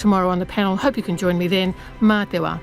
tomorrow on the panel. Hope you can join me then. Mā te wā.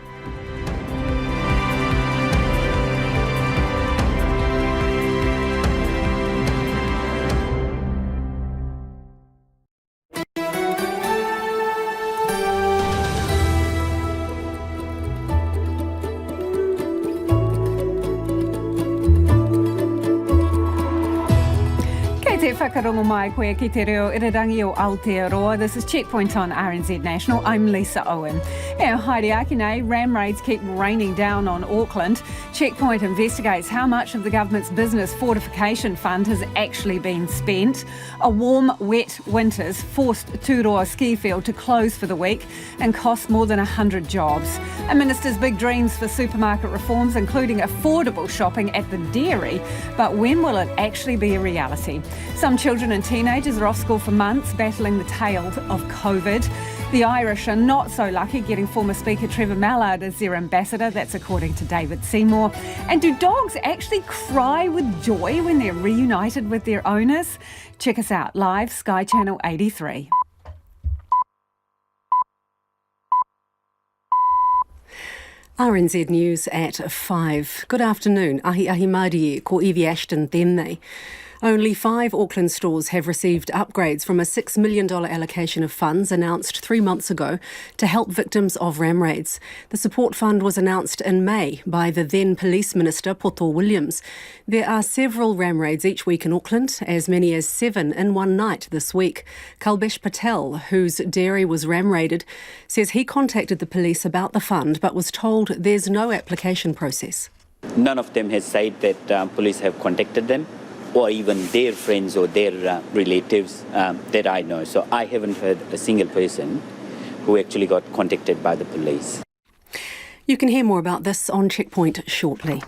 Te whakarongo mai koe ki te reo irarangi o Aotearoa. This is Checkpoint on RNZ National. I'm Lisa Owen. Haere ake nei, ram raids keep raining down on Auckland. Checkpoint investigates how much of the government's business fortification fund has actually been spent. A warm, wet winters forced Tūroa skifield to close for the week and cost more than 100 jobs. A minister's big dreams for supermarket reforms, including affordable shopping at the dairy. But when will it actually be a reality? Some children and teenagers are off school for months, battling the tail of COVID. The Irish are not so lucky, getting former Speaker Trevor Mallard as their ambassador. That's according to David Seymour. And do dogs actually cry with joy when they're reunited with their owners? Check us out live, Sky Channel 83. RNZ News at 5. Good afternoon. Ahi Marie ko Evie Ashton tēnei. Only 5 Auckland stores have received upgrades from a $6 million allocation of funds announced 3 months ago to help victims of ram raids. The support fund was announced in May by the then Police Minister, Poto Williams. There are several ram raids each week in Auckland, as many as 7 in one night this week. Kalbesh Patel, whose dairy was ram raided, says he contacted the police about the fund but was told there's no application process. None of them has said that police have contacted them, or even their friends or their relatives that I know. So I haven't heard a single person who actually got contacted by the police. You can hear more about this on Checkpoint shortly.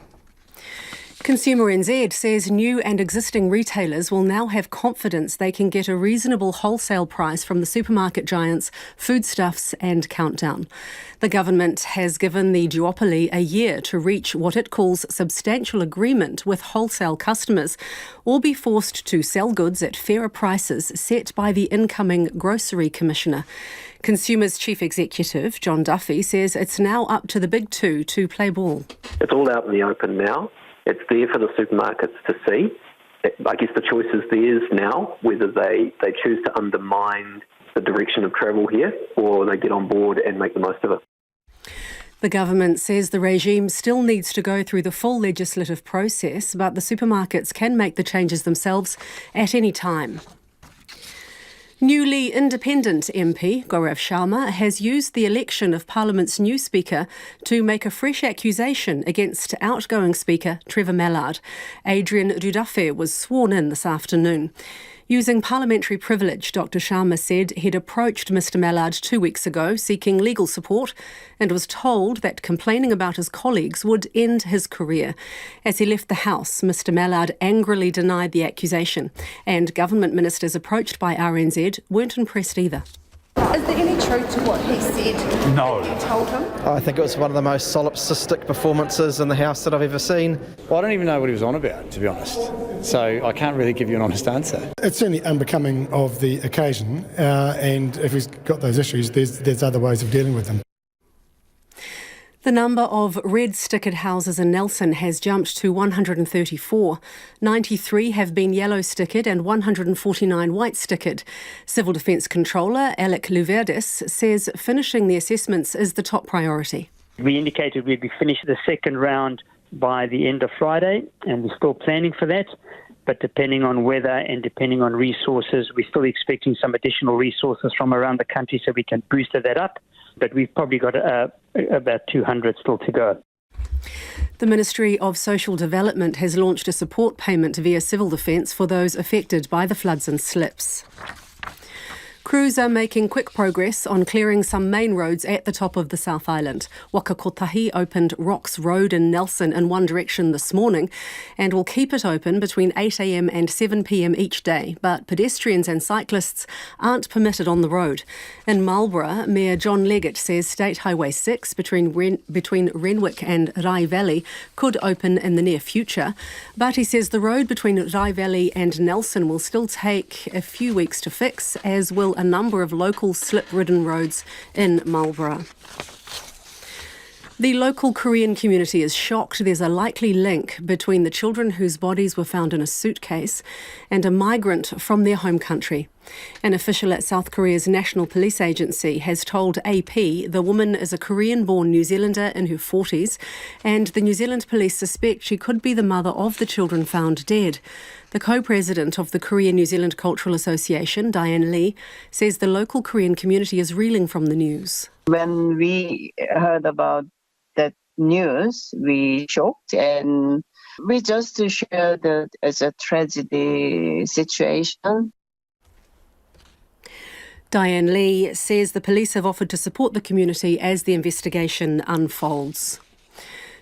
Consumer NZ says new and existing retailers will now have confidence they can get a reasonable wholesale price from the supermarket giants Foodstuffs and Countdown. The government has given the duopoly a year to reach what it calls substantial agreement with wholesale customers, or be forced to sell goods at fairer prices set by the incoming Grocery Commissioner. Consumers Chief Executive John Duffy says it's now up to the big two to play ball. It's all out in the open now. It's there for the supermarkets to see. I guess the choice is theirs now, whether they choose to undermine the direction of travel here or they get on board and make the most of it. The government says the regime still needs to go through the full legislative process, but the supermarkets can make the changes themselves at any time. Newly independent MP Gaurav Sharma has used the election of Parliament's new Speaker to make a fresh accusation against outgoing Speaker Trevor Mallard. Adrian Dudafe was sworn in this afternoon. Using parliamentary privilege, Dr Sharma said he'd approached Mr Mallard 2 weeks ago seeking legal support and was told that complaining about his colleagues would end his career. As he left the House, Mr Mallard angrily denied the accusation, and government ministers approached by RNZ weren't impressed either. Is there any truth to what he said? No. That you told him? I think it was one of the most solipsistic performances in the House that I've ever seen. Well, I don't even know what he was on about, to be honest. So I can't really give you an honest answer. It's certainly unbecoming of the occasion, and if he's got those issues, there's other ways of dealing with them. The number of red-stickered houses in Nelson has jumped to 134. 93 have been yellow-stickered and 149 white-stickered. Civil Defence Controller Alec Luverdes says finishing the assessments is the top priority. We indicated we'd be finished the second round by the end of Friday, and we're still planning for that. But depending on weather and depending on resources, we're still expecting some additional resources from around the country so we can boost that up. But we've probably got about 200 still to go. The Ministry of Social Development has launched a support payment via Civil Defence for those affected by the floods and slips. Crews are making quick progress on clearing some main roads at the top of the South Island. Waka Kotahi opened Rocks Road in Nelson in one direction this morning and will keep it open between 8 a.m. and 7 p.m. each day, but pedestrians and cyclists aren't permitted on the road. In Marlborough, Mayor John Leggett says State Highway 6 between Renwick and Rye Valley could open in the near future, but he says the road between Rye Valley and Nelson will still take a few weeks to fix, as will a number of local slip-ridden roads in Marlborough. The local Korean community is shocked there's a likely link between the children whose bodies were found in a suitcase and a migrant from their home country. An official at South Korea's National Police Agency has told AP the woman is a Korean-born New Zealander in her 40s, and the New Zealand police suspect she could be the mother of the children found dead. The co-president of the Korean-New Zealand Cultural Association, Diane Lee, says the local Korean community is reeling from the news. When we heard about that news, we shocked, and we just share that as a tragedy situation. Diane Lee says the police have offered to support the community as the investigation unfolds.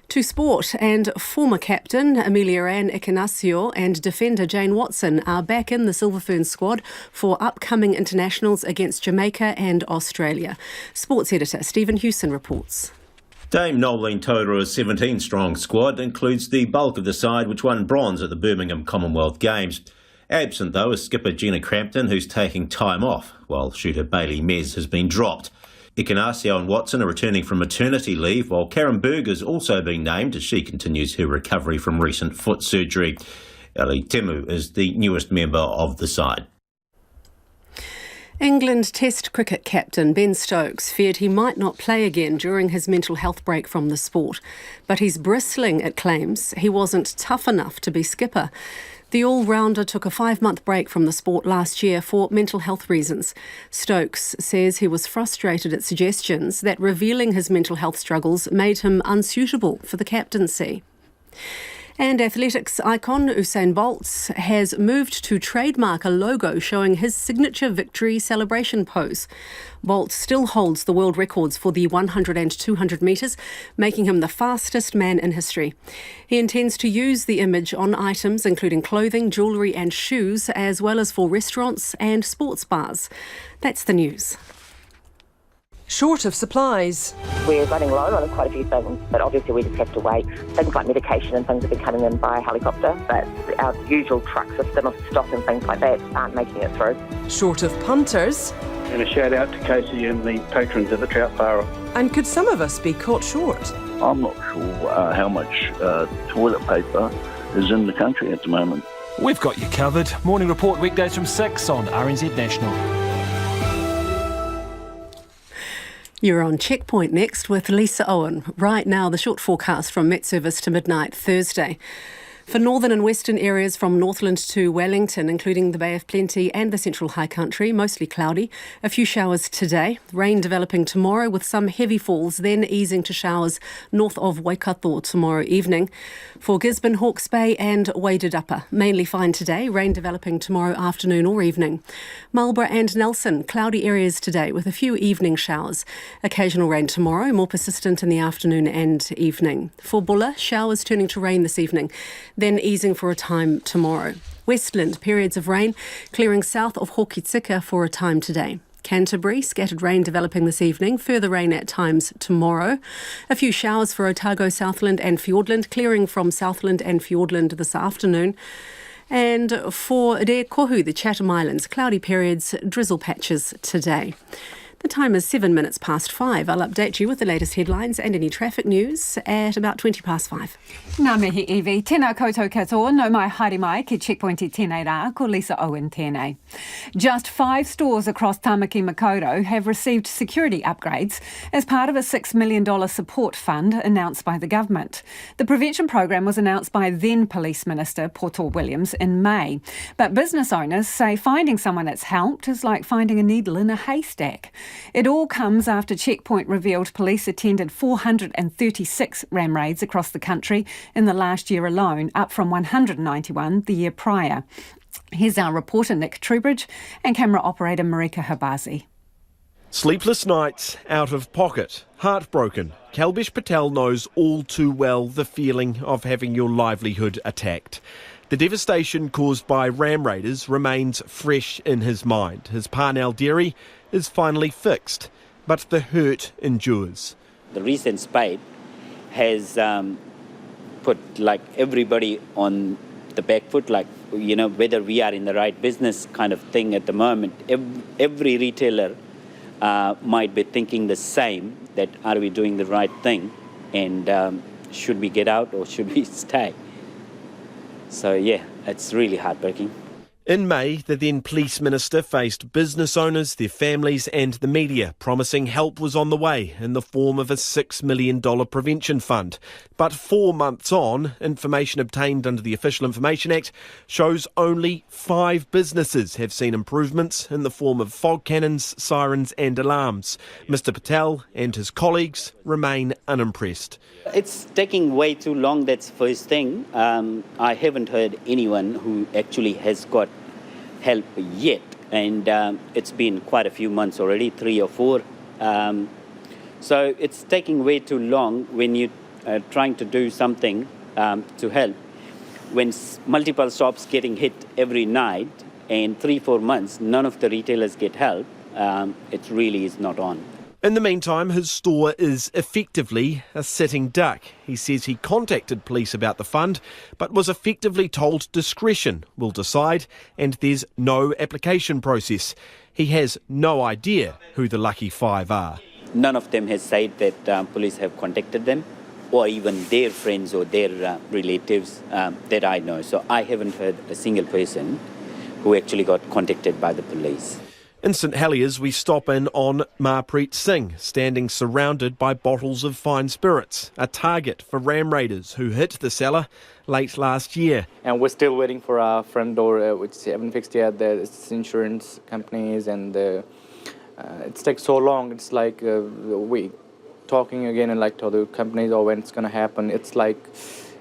To sport, and former captain Amelia-Ann Ikenasio and defender Jane Watson are back in the Silver Ferns squad for upcoming internationals against Jamaica and Australia. Sports editor Stephen Hewson reports. Dame Nolene Tūroa's 17-strong squad includes the bulk of the side which won bronze at the Birmingham Commonwealth Games. Absent, though, is skipper Gina Crampton, who's taking time off, while shooter Bailey Mez has been dropped. Ikenasio and Watson are returning from maternity leave, while Karen Berger's also been named as she continues her recovery from recent foot surgery. Eli Temu is the newest member of the side. England Test cricket captain Ben Stokes feared he might not play again during his mental health break from the sport, but he's bristling at claims he wasn't tough enough to be skipper. The all-rounder took a 5-month break from the sport last year for mental health reasons. Stokes says he was frustrated at suggestions that revealing his mental health struggles made him unsuitable for the captaincy. And athletics icon Usain Bolt has moved to trademark a logo showing his signature victory celebration pose. Bolt still holds the world records for the 100 and 200 metres, making him the fastest man in history. He intends to use the image on items including clothing, jewellery and shoes, as well as for restaurants and sports bars. That's the news. Short of supplies. We're running low on quite a few things, but obviously we just have to wait. Things like medication and things have been coming in by helicopter, but our usual truck system of stock and things like that aren't making it through. Short of punters. And a shout out to Casey and the patrons of the Trout Bar. And could some of us be caught short? I'm not sure how much toilet paper is in the country at the moment. We've got you covered. Morning Report weekdays from 6 on RNZ National. You're on Checkpoint next with Lisa Owen. Right now, the short forecast from Met Service to midnight Thursday. For northern and western areas from Northland to Wellington, including the Bay of Plenty and the Central High Country, mostly cloudy. A few showers today. Rain developing tomorrow with some heavy falls, then easing to showers north of Waikato tomorrow evening. For Gisborne, Hawke's Bay and Wairarapa, mainly fine today. Rain developing tomorrow afternoon or evening. Marlborough and Nelson, cloudy areas today with a few evening showers. Occasional rain tomorrow, more persistent in the afternoon and evening. For Bulla, showers turning to rain this evening, then easing for a time tomorrow. Westland, periods of rain, clearing south of Hokitika for a time today. Canterbury, scattered rain developing this evening, further rain at times tomorrow. A few showers for Otago, Southland and Fiordland, clearing from Southland and Fiordland this afternoon. And for Re Kohu, the Chatham Islands, cloudy periods, drizzle patches today. The time is 7 minutes past 5. I'll update you with the latest headlines and any traffic news at about 20 past 5. Ngā mihi iwi, tēnā koutou katoa, no mai haere mai ki Checkpoint I tēnei rā, ko Lisa Owen tēnei. Just 5 stores across Tamaki Makaurau have received security upgrades as part of a $6 million support fund announced by the government. The prevention program was announced by then Police Minister Poto Williams in May. But business owners say finding someone that's helped is like finding a needle in a haystack. It all comes after Checkpoint revealed police attended 436 ram raids across the country in the last year alone, up from 191 the year prior. Here's our reporter Nick Trubridge and camera operator Marika Habazi. Sleepless nights, out of pocket, heartbroken. Kalbesh Patel knows all too well the feeling of having your livelihood attacked. The devastation caused by ram raiders remains fresh in his mind. His Parnell dairy is finally fixed, but the hurt endures. The recent spate has put like everybody on the back foot, like whether we are in the right business kind of thing at the moment. Every retailer might be thinking the same, that are we doing the right thing, and should we get out or should we stay? So yeah, it's really heartbreaking. In May, the then Police Minister faced business owners, their families and the media, promising help was on the way in the form of a $6 million prevention fund. But 4 months on, information obtained under the Official Information Act shows only 5 businesses have seen improvements in the form of fog cannons, sirens and alarms. Mr Patel and his colleagues remain unimpressed. It's taking way too long, that's the first thing. I haven't heard anyone who actually has got help yet, and it's been quite a few months already, 3 or 4. So it's taking way too long when you're trying to do something to help. When multiple shops getting hit every night and 3-4 months, none of the retailers get help, it really is not on. In the meantime, his store is effectively a sitting duck. He says he contacted police about the fund, but was effectively told discretion will decide and there's no application process. He has no idea who the lucky 5 are. None of them has said that police have contacted them, or even their friends or their relatives that I know. So I haven't heard a single person who actually got contacted by the police. In St Heliers, we stop in on Marpreet Singh, standing surrounded by bottles of fine spirits, a target for ram raiders who hit the cellar late last year. And we're still waiting for our front door, which haven't fixed yet. There's insurance companies, and it takes so long. It's like we talking again and like to the companies or when it's going to happen. It's like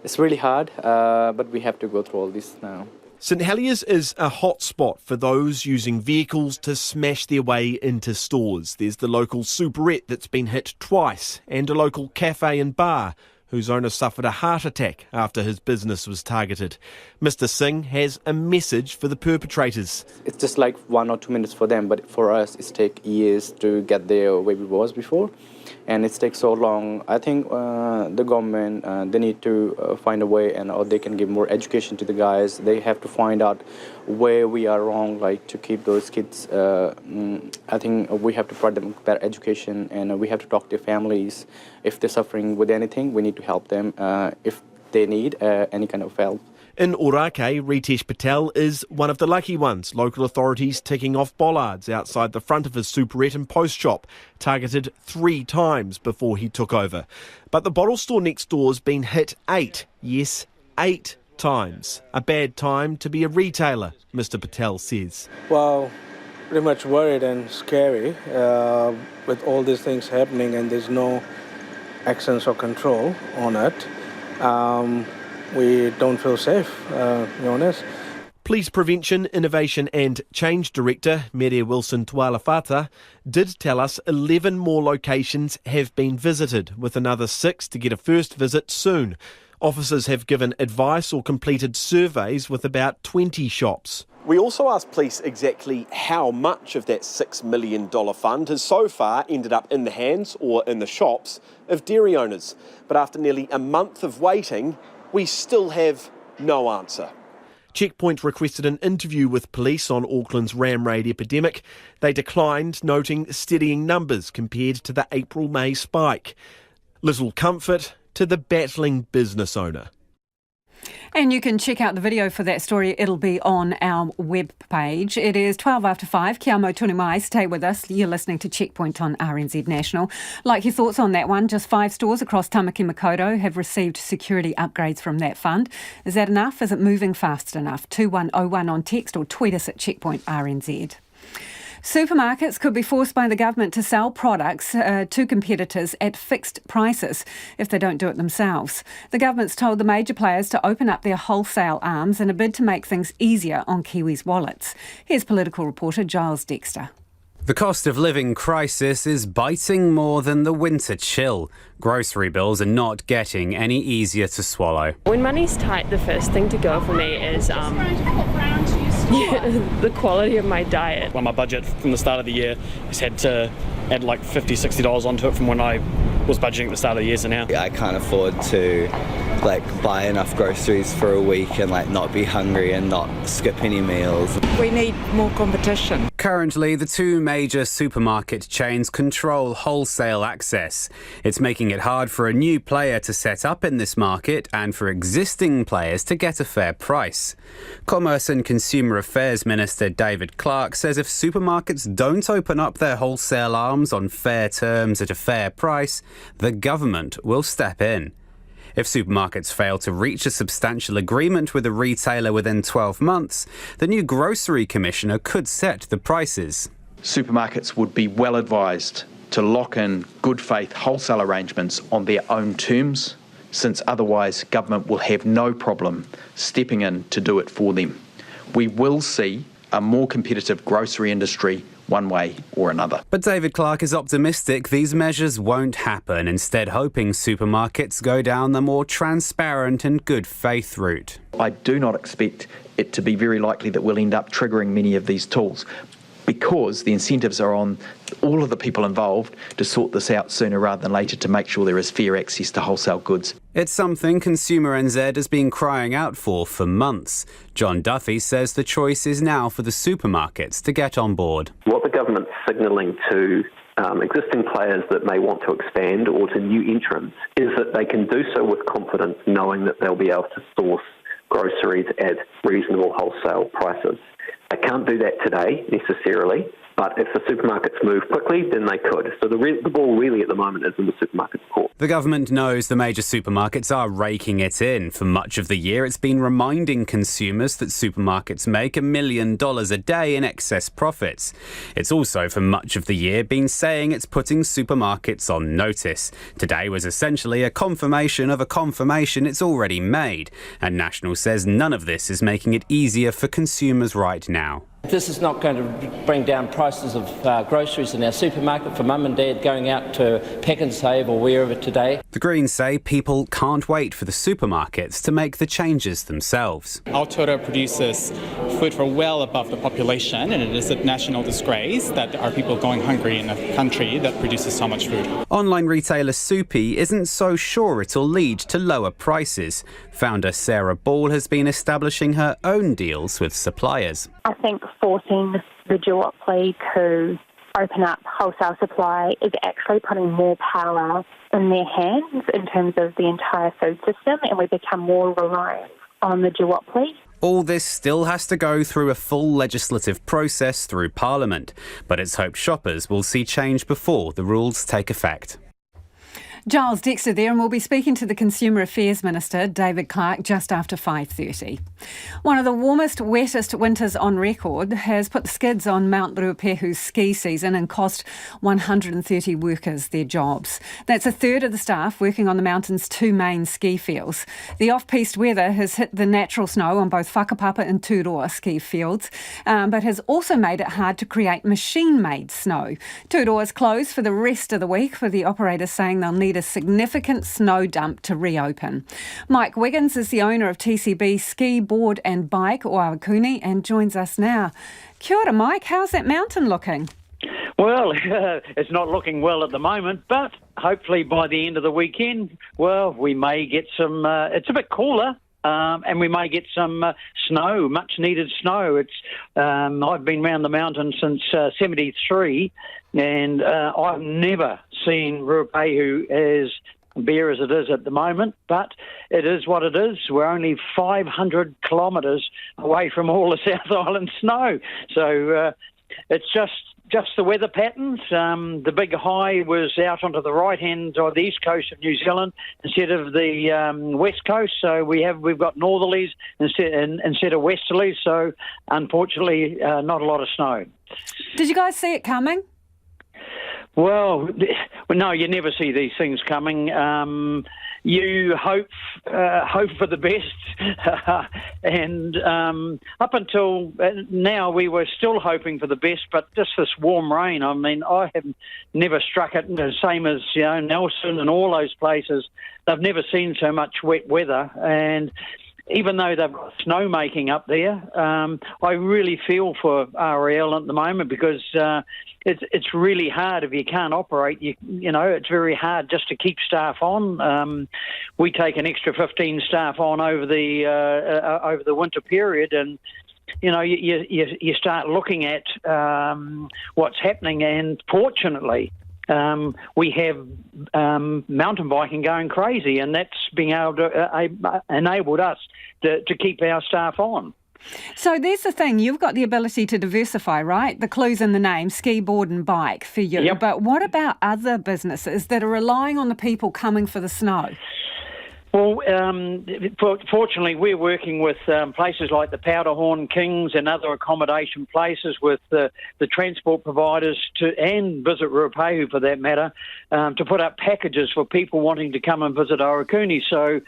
it's really hard, but we have to go through all this now. St Heliers is a hot spot for those using vehicles to smash their way into stores. There's the local superette that's been hit twice, and a local cafe and bar whose owner suffered a heart attack after his business was targeted. Mr Singh has a message for the perpetrators. It's just like 1 or 2 minutes for them, but for us it takes years to get there where we was before. And it takes so long. I think the government, they need to find a way, or they can give more education to the guys. They have to find out where we are wrong, like to keep those kids. I think we have to provide them better education, and we have to talk to their families. If they're suffering with anything, we need to help them if they need any kind of help. In Ōrākei, Ritesh Patel is one of the lucky ones. Local authorities ticking off bollards outside the front of his superette and post shop, targeted 3 times before he took over. But the bottle store next door's been hit 8 times. A bad time to be a retailer, Mr Patel says. Well, pretty much worried and scary with all these things happening, and there's no actions or control on it. We don't feel safe, to be honest. Police Prevention, Innovation and Change Director, Mere Wilson Tualafata, did tell us 11 more locations have been visited, with another 6 to get a first visit soon. Officers have given advice or completed surveys with about 20 shops. We also asked police exactly how much of that $6 million fund has so far ended up in the hands or in the shops of dairy owners. But after nearly a month of waiting, we still have no answer. Checkpoint requested an interview with police on Auckland's ram raid epidemic. They declined, noting steadying numbers compared to the April-May spike. Little comfort to the battling business owner. And you can check out the video for that story. It'll be on our web page. It is 12 after 5. Kia mau tonu mai. Stay with us. You're listening to Checkpoint on RNZ National. Like your thoughts on that one? Just 5 stores across Tamaki Makaurau have received security upgrades from that fund. Is that enough? Is it moving fast enough? 2101 on text or tweet us at Checkpoint RNZ. Supermarkets could be forced by the government to sell products to competitors at fixed prices if they don't do it themselves. The government's told the major players to open up their wholesale arms in a bid to make things easier on Kiwis' wallets. Here's political reporter Giles Dexter. The cost of living crisis is biting more than the winter chill. Grocery bills are not getting any easier to swallow. When money's tight, the first thing to go for me is the quality of my diet. Well, my budget from the start of the year has had to add like $50, $60 onto it from when I was budgeting at the start of the year to now. I can't afford to buy enough groceries for a week and not be hungry and not skip any meals. We need more competition. Currently, the two major supermarket chains control wholesale access. It's making it hard for a new player to set up in this market and for existing players to get a fair price. Commerce and Consumer Affairs Minister David Clark says if supermarkets don't open up their wholesale arms on fair terms at a fair price, the government will step in. If supermarkets fail to reach a substantial agreement with a retailer within 12 months, the new Grocery Commissioner could set the prices. Supermarkets would be well advised to lock in good faith wholesale arrangements on their own terms, since otherwise government will have no problem stepping in to do it for them. We will see a more competitive grocery industry one way or another. But David Clark is optimistic these measures won't happen, instead hoping supermarkets go down the more transparent and good faith route. I do not expect it to be very likely that we'll end up triggering many of these tools, because the incentives are on all of the people involved to sort this out sooner rather than later to make sure there is fair access to wholesale goods. It's something Consumer NZ has been crying out for months. John Duffy says the choice is now for the supermarkets to get on board. What the government's signalling to existing players that may want to expand or to new entrants is that they can do so with confidence, knowing that they'll be able to source groceries at reasonable wholesale prices. They can't do that today necessarily, but if the supermarkets move quickly, then they could. So the ball really at the moment is in the supermarket's court. The government knows the major supermarkets are raking it in. For much of the year, it's been reminding consumers that supermarkets make $1 million a day in excess profits. It's also for much of the year been saying it's putting supermarkets on notice. Today was essentially a confirmation of a confirmation it's already made. And National says none of this is making it easier for consumers right now. This is not going to bring down prices of groceries in our supermarket for mum and dad going out to Pack and Save or wherever today. The Greens say people can't wait for the supermarkets to make the changes themselves. Tūroa produces food for well above the population, and it is a national disgrace that there are people going hungry in a country that produces so much food. Online retailer Soupy isn't so sure it'll lead to lower prices. Founder Sarah Ball has been establishing her own deals with suppliers. I think forcing the duopoly to open up wholesale supply is actually putting more power in their hands in terms of the entire food system, and we become more reliant on the duopoly. All this still has to go through a full legislative process through Parliament, but it's hoped shoppers will see change before the rules take effect. Giles Dexter there, and we'll be speaking to the Consumer Affairs Minister, David Clark, just after 5:30. One of the warmest, wettest winters on record has put the skids on Mount Ruapehu's ski season and cost 130 workers their jobs. That's a third of the staff working on the mountain's two main ski fields. The off-piste weather has hit the natural snow on both Whakapapa and Tūroa ski fields, but has also made it hard to create machine-made snow. Tūroa is closed for the rest of the week, with the operators saying they'll need a significant snow dump to reopen. Mike Wiggins is the owner of TCB Ski, Board and Bike, Oawakuni, and joins us now. Kia ora, Mike. How's that mountain looking? Well, it's not looking well at the moment, but hopefully by the end of the weekend, well, we may get some, it's a bit cooler. And we may get some snow, much needed snow. I've been around the mountain since 73, and I've never seen Ruapehu as bare as it is at the moment, but it is what it is. We're only 500 kilometres away from all the South Island snow. So it's just the weather patterns. The big high was out onto the right hand or the east coast of New Zealand instead of the west coast. So we've got northerlies instead of westerlies. So unfortunately, not a lot of snow. Did you guys see it coming? Well, no, you never see these things coming. You hope for the best, and up until now we were still hoping for the best. But just this warm rain, I mean, I have never struck it. The same as Nelson and all those places, they've never seen so much wet weather, and even though they've got snowmaking up there, I really feel for RL at the moment because it's really hard if you can't operate. You know, it's very hard just to keep staff on. We take an extra 15 staff on over the winter period, and you know, you start looking at what's happening, and fortunately, we have mountain biking going crazy, and that's being able to enabled us to keep our staff on. So there's the thing, you've got the ability to diversify, right? The clue's in the name, ski, board and bike for you. Yep. But what about other businesses that are relying on the people coming for the snow? Well, fortunately, we're working with places like the Powderhorn Kings and other accommodation places with the transport providers and Visit Ruapehu, for that matter, to put up packages for people wanting to come and visit Aurukuni. So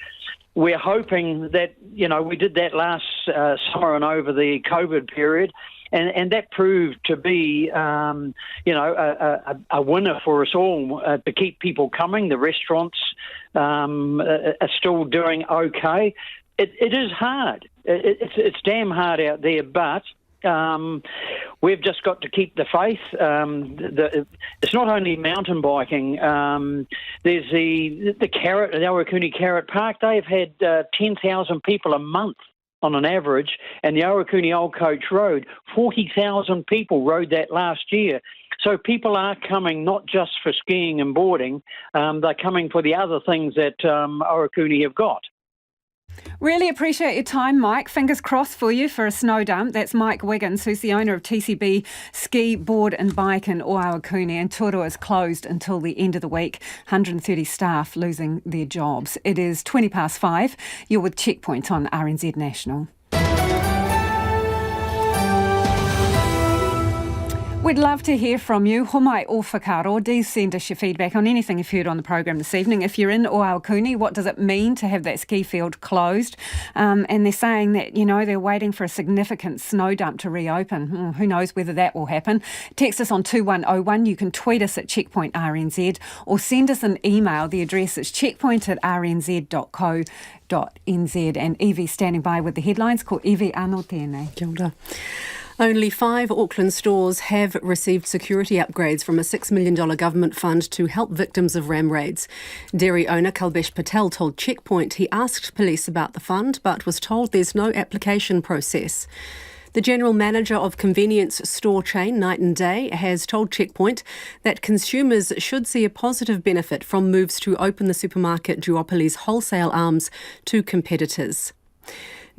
we're hoping that, you know, we did that last summer and over the COVID period, and that proved to be, you know, a winner for us all to keep people coming. The restaurants are still doing okay. It is hard. It's damn hard out there, but we've just got to keep the faith. It's not only mountain biking. There's the Aurukuni Carrot Park. They've had 10,000 people a month on an average, and the Aurukuni Old Coach Road, 40,000 people rode that last year. So people are coming not just for skiing and boarding, they're coming for the other things that Aurukuni have got. Really appreciate your time, Mike. Fingers crossed for you for a snow dump. That's Mike Wiggins, who's the owner of TCB Ski, Board and Bike in Aurukuni, and Tūroa is closed until the end of the week. 130 staff losing their jobs. It is 5:20. You're with Checkpoint on RNZ National. We'd love to hear from you. Homai o whakaro. Do send us your feedback on anything you've heard on the program this evening. If you're in Aurukuni, what does it mean to have that ski field closed? And they're saying that, you know, they're waiting for a significant snow dump to reopen. Who knows whether that will happen. Text us on 2101. You can tweet us at Checkpoint RNZ or send us an email. The address is checkpoint@rnz.co.nz. And Evie standing by with the headlines. Ko Evie anō tēnei. Kia ora. Only 5 Auckland stores have received security upgrades from a $6 million government fund to help victims of ram raids. Dairy owner Kalbesh Patel told Checkpoint he asked police about the fund but was told there's no application process. The general manager of convenience store chain Night and Day has told Checkpoint that consumers should see a positive benefit from moves to open the supermarket duopoly's wholesale arms to competitors.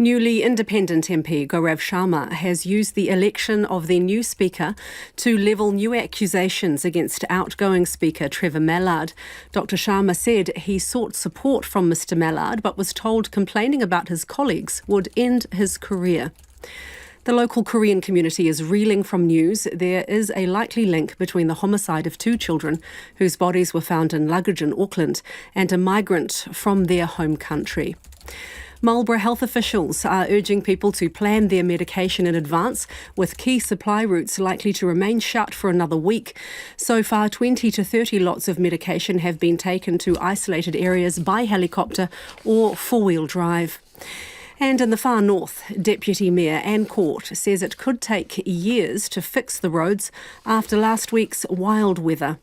Newly independent MP Gaurav Sharma has used the election of their new Speaker to level new accusations against outgoing Speaker Trevor Mallard. Dr Sharma said he sought support from Mr Mallard but was told complaining about his colleagues would end his career. The local Korean community is reeling from news there is a likely link between the homicide of 2 children whose bodies were found in luggage in Auckland and a migrant from their home country. Marlborough health officials are urging people to plan their medication in advance, with key supply routes likely to remain shut for another week. So far, 20 to 30 lots of medication have been taken to isolated areas by helicopter or 4-wheel drive. And in the far north, Deputy Mayor Anne Court says it could take years to fix the roads after last week's wild weather.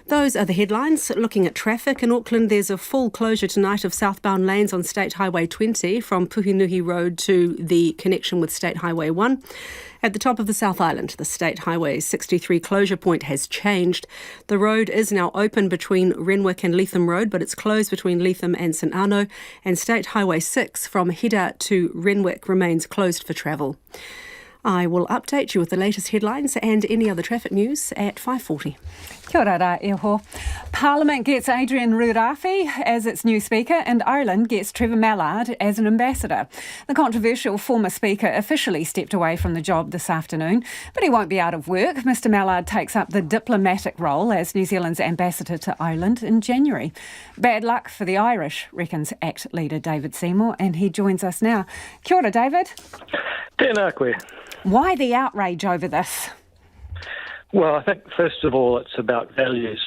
Those are the headlines. Looking at traffic in Auckland, there's a full closure tonight of southbound lanes on State Highway 20 from Puhinuhi Road to the connection with State Highway 1. At the top of the South Island, the State Highway 63 closure point has changed. The road is now open between Renwick and Leatham Road, but it's closed between Leatham and St Arno, and State Highway 6 from Hida to Renwick remains closed for travel. I will update you with the latest headlines and any other traffic news at 5:40. Kia ora rā, iho. Parliament gets Adrian Ruapehu as its new Speaker and Ireland gets Trevor Mallard as an ambassador. The controversial former Speaker officially stepped away from the job this afternoon, but he won't be out of work. Mr Mallard takes up the diplomatic role as New Zealand's ambassador to Ireland in January. Bad luck for the Irish, reckons ACT leader David Seymour, and he joins us now. Kia ora, David. Tēnā koe. Why the outrage over this? Well, I think, first of all, it's about values.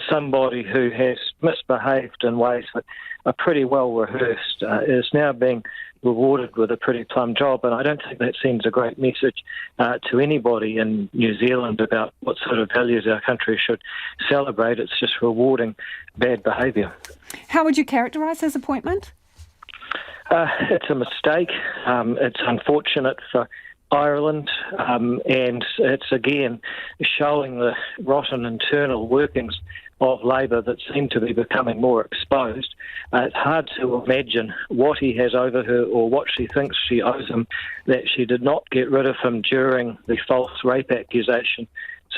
Somebody who has misbehaved in ways that are pretty well rehearsed is now being rewarded with a pretty plum job, and I don't think that sends a great message to anybody in New Zealand about what sort of values our country should celebrate. It's just rewarding bad behaviour. How would you characterise his appointment? It's a mistake. It's unfortunate for Ireland, and it's again showing the rotten internal workings of Labor that seem to be becoming more exposed. It's hard to imagine what he has over her or what she thinks she owes him, that she did not get rid of him during the false rape accusation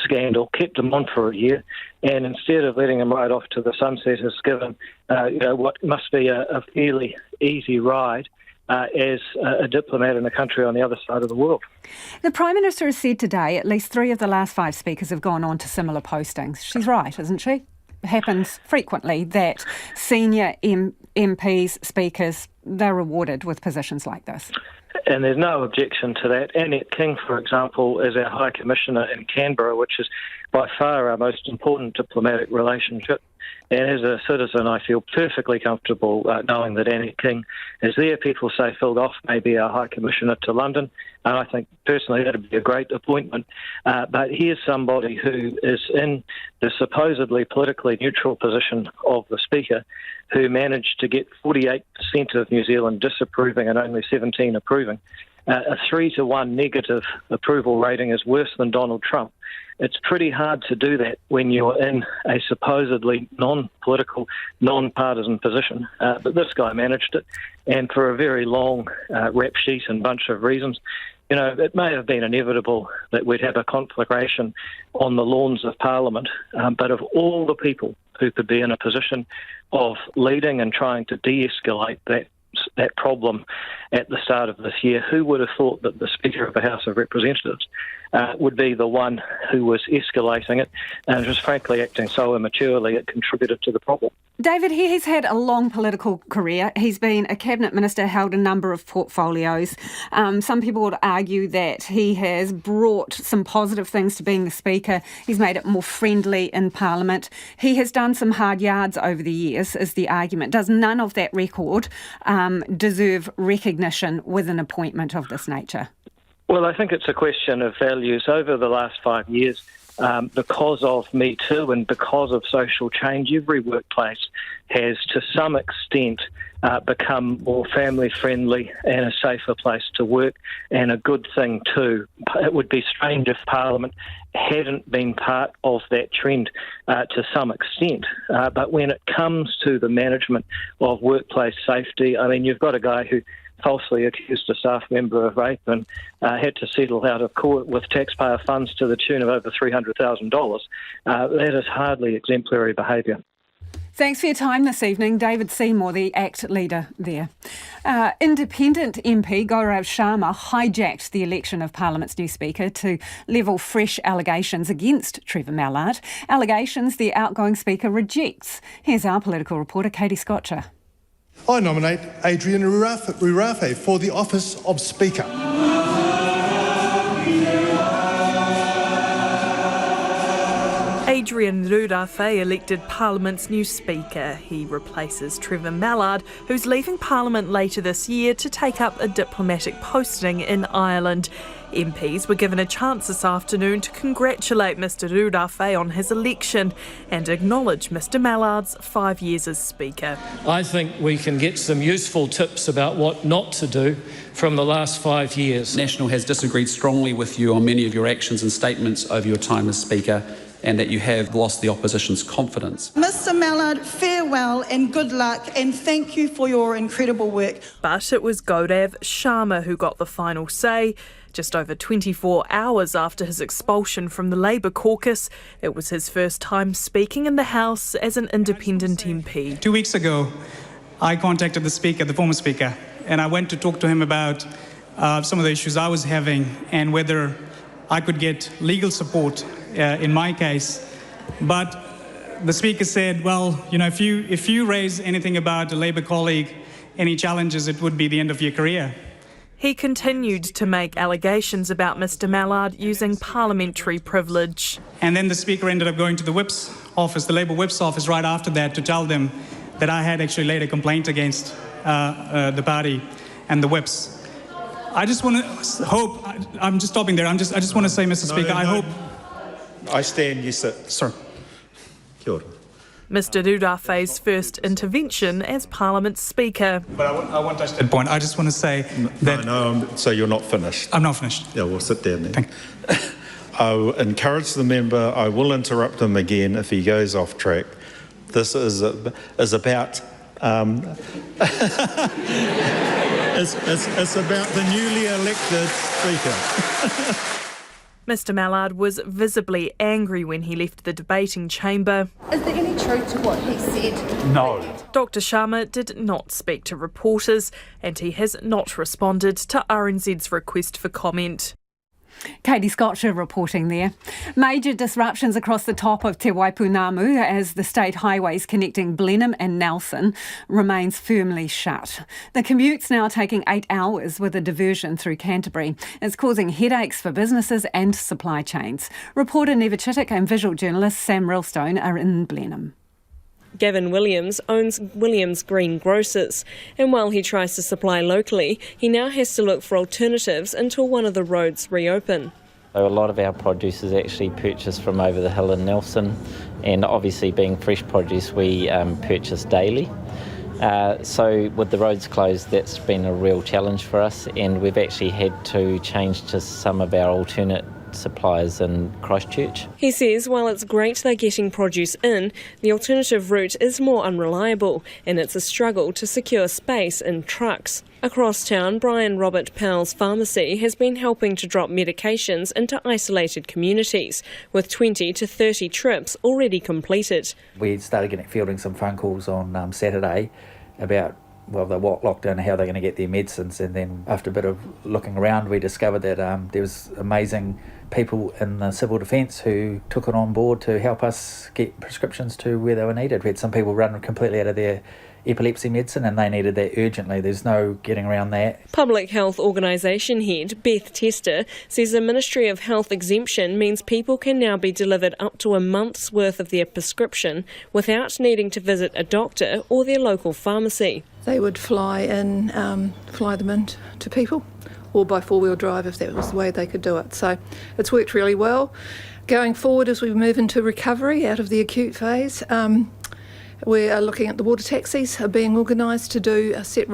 scandal, kept him on for a year, and instead of letting him ride off to the sunset, has given what must be a fairly easy ride as a diplomat in a country on the other side of the world. The Prime Minister has said today at least 3 of the last 5 speakers have gone on to similar postings. She's right, isn't she? It happens frequently that senior MPs, speakers, they're rewarded with positions like this. And there's no objection to that. Annette King, for example, is our High Commissioner in Canberra, which is by far our most important diplomatic relationship. And as a citizen, I feel perfectly comfortable knowing that Annette King is there. People say Phil Goff may be our High Commissioner to London, and I think personally that would be a great appointment. But here's somebody who is in the supposedly politically neutral position of the Speaker, who managed to get 48% of New Zealand disapproving and only 17 approving. A 3-to-1 negative approval rating is worse than Donald Trump. It's pretty hard to do that when you're in a supposedly non-political, non-partisan position. But this guy managed it, and for a very long rap sheet and bunch of reasons. You know, it may have been inevitable that we'd have a conflagration on the lawns of Parliament, but of all the people who could be in a position of leading and trying to de-escalate that problem at the start of this year, who would have thought that the Speaker of the House of Representatives would be the one who was escalating it and was frankly acting so immaturely it contributed to the problem. David, he's had a long political career. He's been a cabinet minister, held a number of portfolios. Some people would argue that he has brought some positive things to being the Speaker. He's made it more friendly in Parliament. He has done some hard yards over the years, is the argument. Does none of that record deserve recognition with an appointment of this nature? Well, I think it's a question of values. Over the last 5 years, because of Me Too and because of social change, every workplace has to some extent become more family-friendly and a safer place to work, and a good thing too. It would be strange if Parliament hadn't been part of that trend to some extent. But when it comes to the management of workplace safety, I mean, you've got a guy who falsely accused a staff member of rape and had to settle out of court with taxpayer funds to the tune of over $300,000. That is hardly exemplary behaviour. Thanks for your time this evening. David Seymour, the ACT leader there. Independent MP Gaurav Sharma hijacked the election of Parliament's new Speaker to level fresh allegations against Trevor Mallard. Allegations the outgoing Speaker rejects. Here's our political reporter, Katie Scotcher. I nominate Adrian Ruapehu for the office of Speaker. Adrian Ruapehu elected Parliament's new Speaker. He replaces Trevor Mallard, who's leaving Parliament later this year to take up a diplomatic posting in Ireland. MPs were given a chance this afternoon to congratulate Mr Ruapehu on his election and acknowledge Mr Mallard's 5 years as Speaker. I think we can get some useful tips about what not to do from the last 5 years. National has disagreed strongly with you on many of your actions and statements over your time as Speaker, and that you have lost the opposition's confidence. Mr Mallard, farewell and good luck, and thank you for your incredible work. But it was Gaurav Sharma who got the final say. Just over 24 hours after his expulsion from the Labour caucus, it was his first time speaking in the House as an independent MP. 2 weeks ago, I contacted the Speaker, the former Speaker, and I went to talk to him about some of the issues I was having and whether I could get legal support in my case. But the Speaker said, well, you know, if you raise anything about a Labour colleague, any challenges, it would be the end of your career. He continued to make allegations about Mr Mallard using parliamentary privilege. And then the Speaker ended up going to the Whip's office, the Labour Whip's office, right after that to tell them that I had actually laid a complaint against the party and the Whips. I just want to hope, I'm just stopping there, I just want to say, Mr Speaker, I hope... I stand, you sit. Sir. Kia ora. Mr Ruapeh's first intervention as Parliament Speaker. But I want to touch that point. I just want to say that... So you're not finished? I'm not finished. Yeah, we'll sit down then. Thank you. I'll encourage the member, I will interrupt him again if he goes off track. This is about... It's about the newly elected Speaker. Mr Mallard was visibly angry when he left the debating chamber. Is there any truth to what he said? No. Dr Sharma did not speak to reporters, and he has not responded to RNZ's request for comment. Katie Scotcher reporting there. Major disruptions across the top of Te Waipunamu as the state highways connecting Blenheim and Nelson remains firmly shut. The commute's now taking 8 hours with a diversion through Canterbury. It's causing headaches for businesses and supply chains. Reporter Neva Chittick and visual journalist Sam Rillstone are in Blenheim. Gavin Williams owns Williams Green Grocers, and while he tries to supply locally, he now has to look for alternatives until one of the roads reopen. So a lot of our produce is actually purchased from over the hill in Nelson, and obviously being fresh produce we purchase daily. So with the roads closed, that's been a real challenge for us, and we've actually had to change to some of our alternate suppliers in Christchurch. He says while it's great they're getting produce in, the alternative route is more unreliable, and it's a struggle to secure space in trucks. Across town, Brian Robert Powell's pharmacy has been helping to drop medications into isolated communities, with 20 to 30 trips already completed. We started fielding some phone calls on Saturday about the lockdown and how they're going to get their medicines, and then after a bit of looking around we discovered that there was amazing people in the civil defence who took it on board to help us get prescriptions to where they were needed. We had some people run completely out of their epilepsy medicine and they needed that urgently. There's no getting around that. Public Health Organisation head Beth Tester says the Ministry of Health exemption means people can now be delivered up to a month's worth of their prescription without needing to visit a doctor or their local pharmacy. They would fly them in to people, or by four-wheel drive if that was the way they could do it. So it's worked really well. Going forward, as we move into recovery out of the acute phase, we are looking at the water taxis are being organised to do set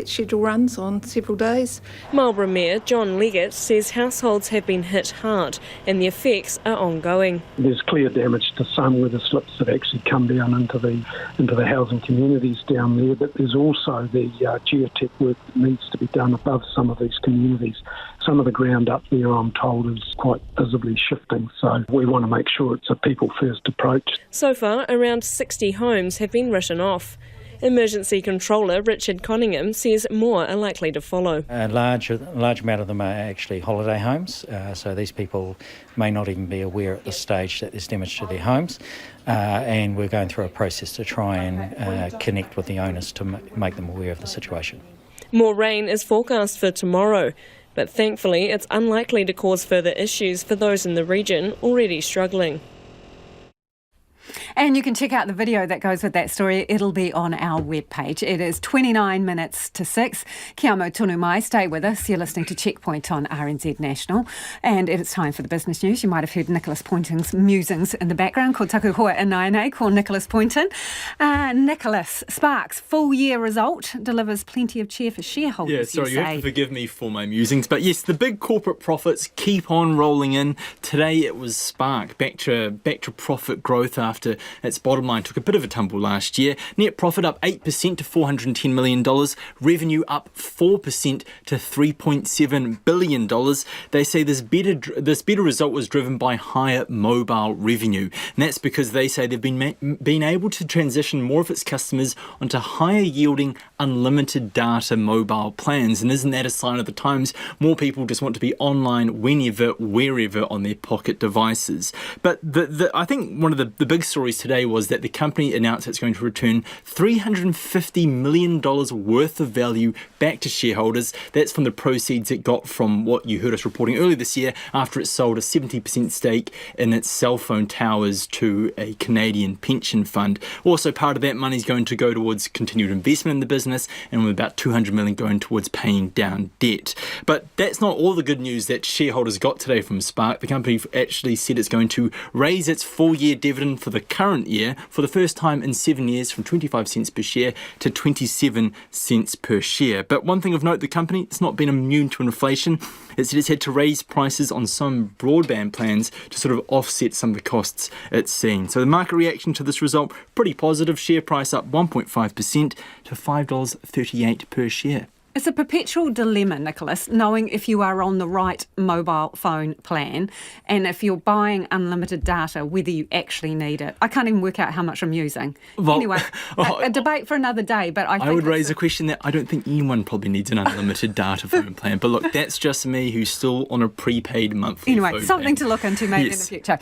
schedule runs on several days. Marlborough Mayor John Leggett says households have been hit hard and the effects are ongoing. There's clear damage to some where the slips have actually come down into the housing communities down there, but there's also the geotech work that needs to be done above some of these communities. Some of the ground up there, I'm told, is quite visibly shifting, so we want to make sure it's a people-first approach. So far, around 60 homes have been written off. Emergency Controller Richard Conningham says more are likely to follow. A large amount of them are actually holiday homes, so these people may not even be aware at this stage that there's damage to their homes, and we're going through a process to try and connect with the owners to make them aware of the situation. More rain is forecast for tomorrow, but thankfully it's unlikely to cause further issues for those in the region already struggling. And you can check out the video that goes with that story. It'll be on our webpage. It is 29 minutes to 6. Kia mau tonu mai. Stay with us. You're listening to Checkpoint on RNZ National. And it's time for the business news. You might have heard Nicholas Poynton's musings in the background. Ko taku hoa inainei, ko Nicholas Poynton. Nicholas, Sparks, full year result delivers plenty of cheer for shareholders. Yeah, sorry, you have to forgive me for my musings. But yes, the big corporate profits keep on rolling in. Today it was Spark, back to profit growth after its bottom line took a bit of a tumble last year. Net profit up 8% to $410 million. Revenue up 4% to $3.7 billion. They say this better result was driven by higher mobile revenue. And that's because they say they've been able to transition more of its customers onto higher yielding unlimited data mobile plans. And isn't that a sign of the times? More people just want to be online whenever, wherever on their pocket devices. But I think one of the big stories news today was that the company announced it's going to return $350 million worth of value back to shareholders. That's from the proceeds it got from what you heard us reporting earlier this year after it sold a 70% stake in its cell phone towers to a Canadian pension fund. Also, part of that money is going to go towards continued investment in the business, and with about $200 million going towards paying down debt. But that's not all the good news that shareholders got today from Spark. The company actually said it's going to raise its full-year dividend for the current year for the first time in 7 years from 25 cents per share to 27 cents per share. But one thing of note, the company has not been immune to inflation. It said it's had to raise prices on some broadband plans to sort of offset some of the costs it's seen. So the market reaction to this result, pretty positive. Share price up 1.5% to $5.38 per share. It's a perpetual dilemma, Nicholas, knowing if you are on the right mobile phone plan and if you're buying unlimited data, whether you actually need it. I can't even work out how much I'm using. Well, anyway, a debate for another day, but I would raise a question that I don't think anyone probably needs an unlimited data phone plan. But look, that's just me who's still on a prepaid monthly phone Anyway, something plan. to look into maybe in the future.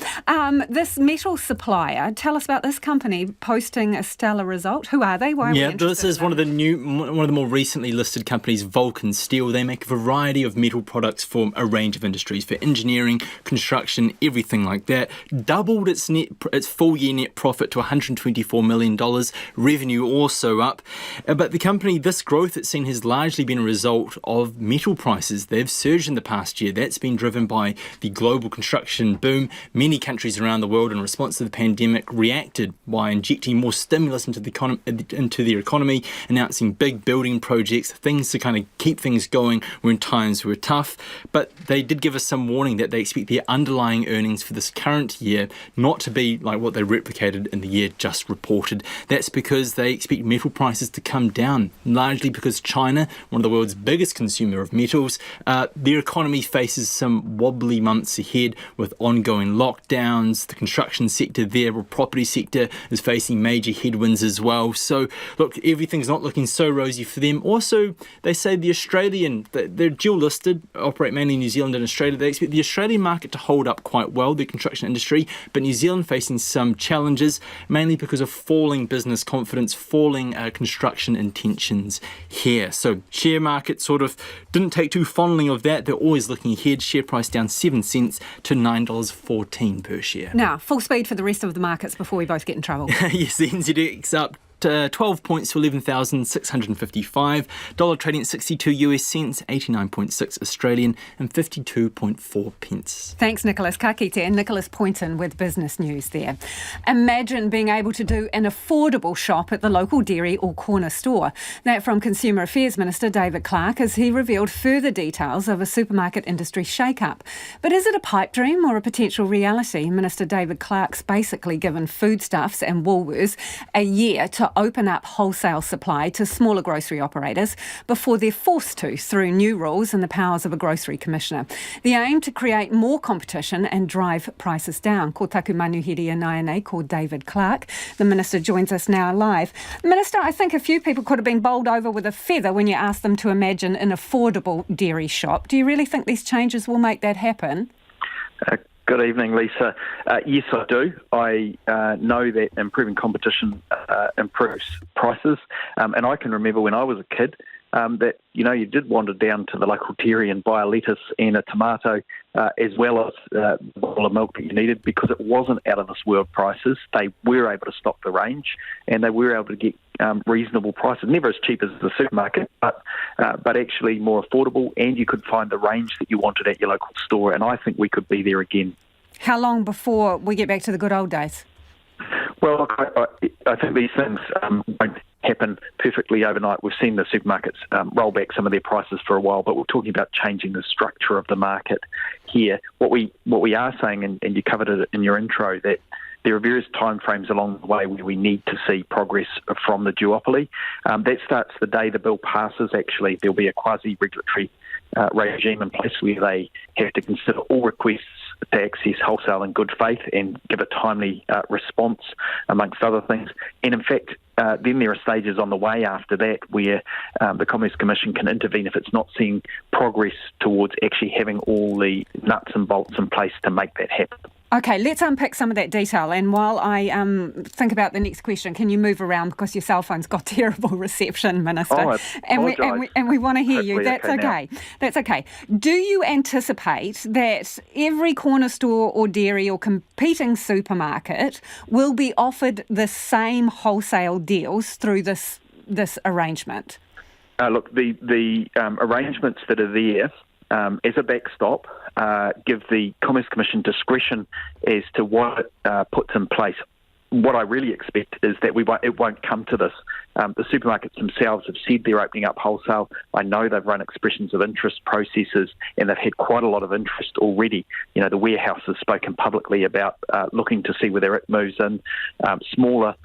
This metal supplier, tell us about this company posting a stellar result. Who are they? Why are we interested this is one of the more recently listed companies, Vulcan Steel. They make a variety of metal products for a range of industries, for engineering, construction, everything like that. Doubled its full year net profit to $124 million. Revenue also up. But the company, this growth it's seen has largely been a result of metal prices. They've surged in the past year. That's been driven by the global construction boom. Many countries around the world in response to the pandemic reacted by injecting more stimulus into their economy, announcing big building projects, things to kind of keep things going when times were tough. But they did give us some warning that they expect their underlying earnings for this current year not to be like what they replicated in the year just reported. That's because they expect metal prices to come down, largely because China, one of the world's biggest consumer of metals, their economy faces some wobbly months ahead with ongoing lockdowns. The construction sector there, or property sector, is facing major headwinds as well. So look, everything's not looking so rosy for them. Also, they say they're dual listed, operate mainly in New Zealand and Australia. They expect the Australian market to hold up quite well, the construction industry, but New Zealand facing some challenges, mainly because of falling business confidence, falling construction intentions here. So share market sort of didn't take too fondly of that. They're always looking ahead. Share price down 7 cents to $9.14 per share. Now, full speed for the rest of the markets before we both get in trouble. Yes, the NZX up 12 points to 11,655. Dollar trading at 62 US cents, 89.6 Australian and 52.4 pence. Thanks, Nicholas. Ka kite, and Nicholas Poynton with Business News there. Imagine being able to do an affordable shop at the local dairy or corner store. That from Consumer Affairs Minister David Clark as he revealed further details of a supermarket industry shake-up. But is it a pipe dream or a potential reality? Minister David Clark's basically given Foodstuffs and Woolworths a year to open up wholesale supply to smaller grocery operators before they're forced to through new rules and the powers of a grocery commissioner. The aim to create more competition and drive prices down. Ko taku manuhiri anai called David Clark. The Minister joins us now live. Minister, I think a few people could have been bowled over with a feather when you asked them to imagine an affordable dairy shop. Do you really think these changes will make that happen? Good evening, Lisa. Yes, I do. I know that improving competition improves prices. And I can remember when I was a kid that, you did wander down to the local dairy and buy a lettuce and a tomato as well as a bottle of milk that you needed because it wasn't out of this world prices. They were able to stock the range and they were able to get reasonable prices, never as cheap as the supermarket, but actually more affordable, and you could find the range that you wanted at your local store, and I think we could be there again. How long before we get back to the good old days? Well, I think these things won't happen perfectly overnight. We've seen the supermarkets roll back some of their prices for a while, but we're talking about changing the structure of the market here. What we are saying, and you covered it in your intro, that there are various timeframes along the way where we need to see progress from the duopoly. That starts the day the bill passes. Actually, there'll be a quasi-regulatory regime in place where they have to consider all requests to access wholesale in good faith and give a timely response, amongst other things. And in fact, then there are stages on the way after that where the Commerce Commission can intervene if it's not seeing progress towards actually having all the nuts and bolts in place to make that happen. Okay, let's unpick some of that detail. And while I think about the next question, can you move around because your cell phone's got terrible reception, Minister? Oh, and we want to hear you. That's okay. That's okay. Do you anticipate that every corner store or dairy or competing supermarket will be offered the same wholesale deals through this arrangement? Look, the arrangements that are there as a backstop give the Commerce Commission discretion as to what it puts in place. What I really expect is that it won't come to this. The supermarkets themselves have said they're opening up wholesale. I know they've run expressions of interest processes and they've had quite a lot of interest already. You know, the warehouse has spoken publicly about looking to see whether it moves in. Smaller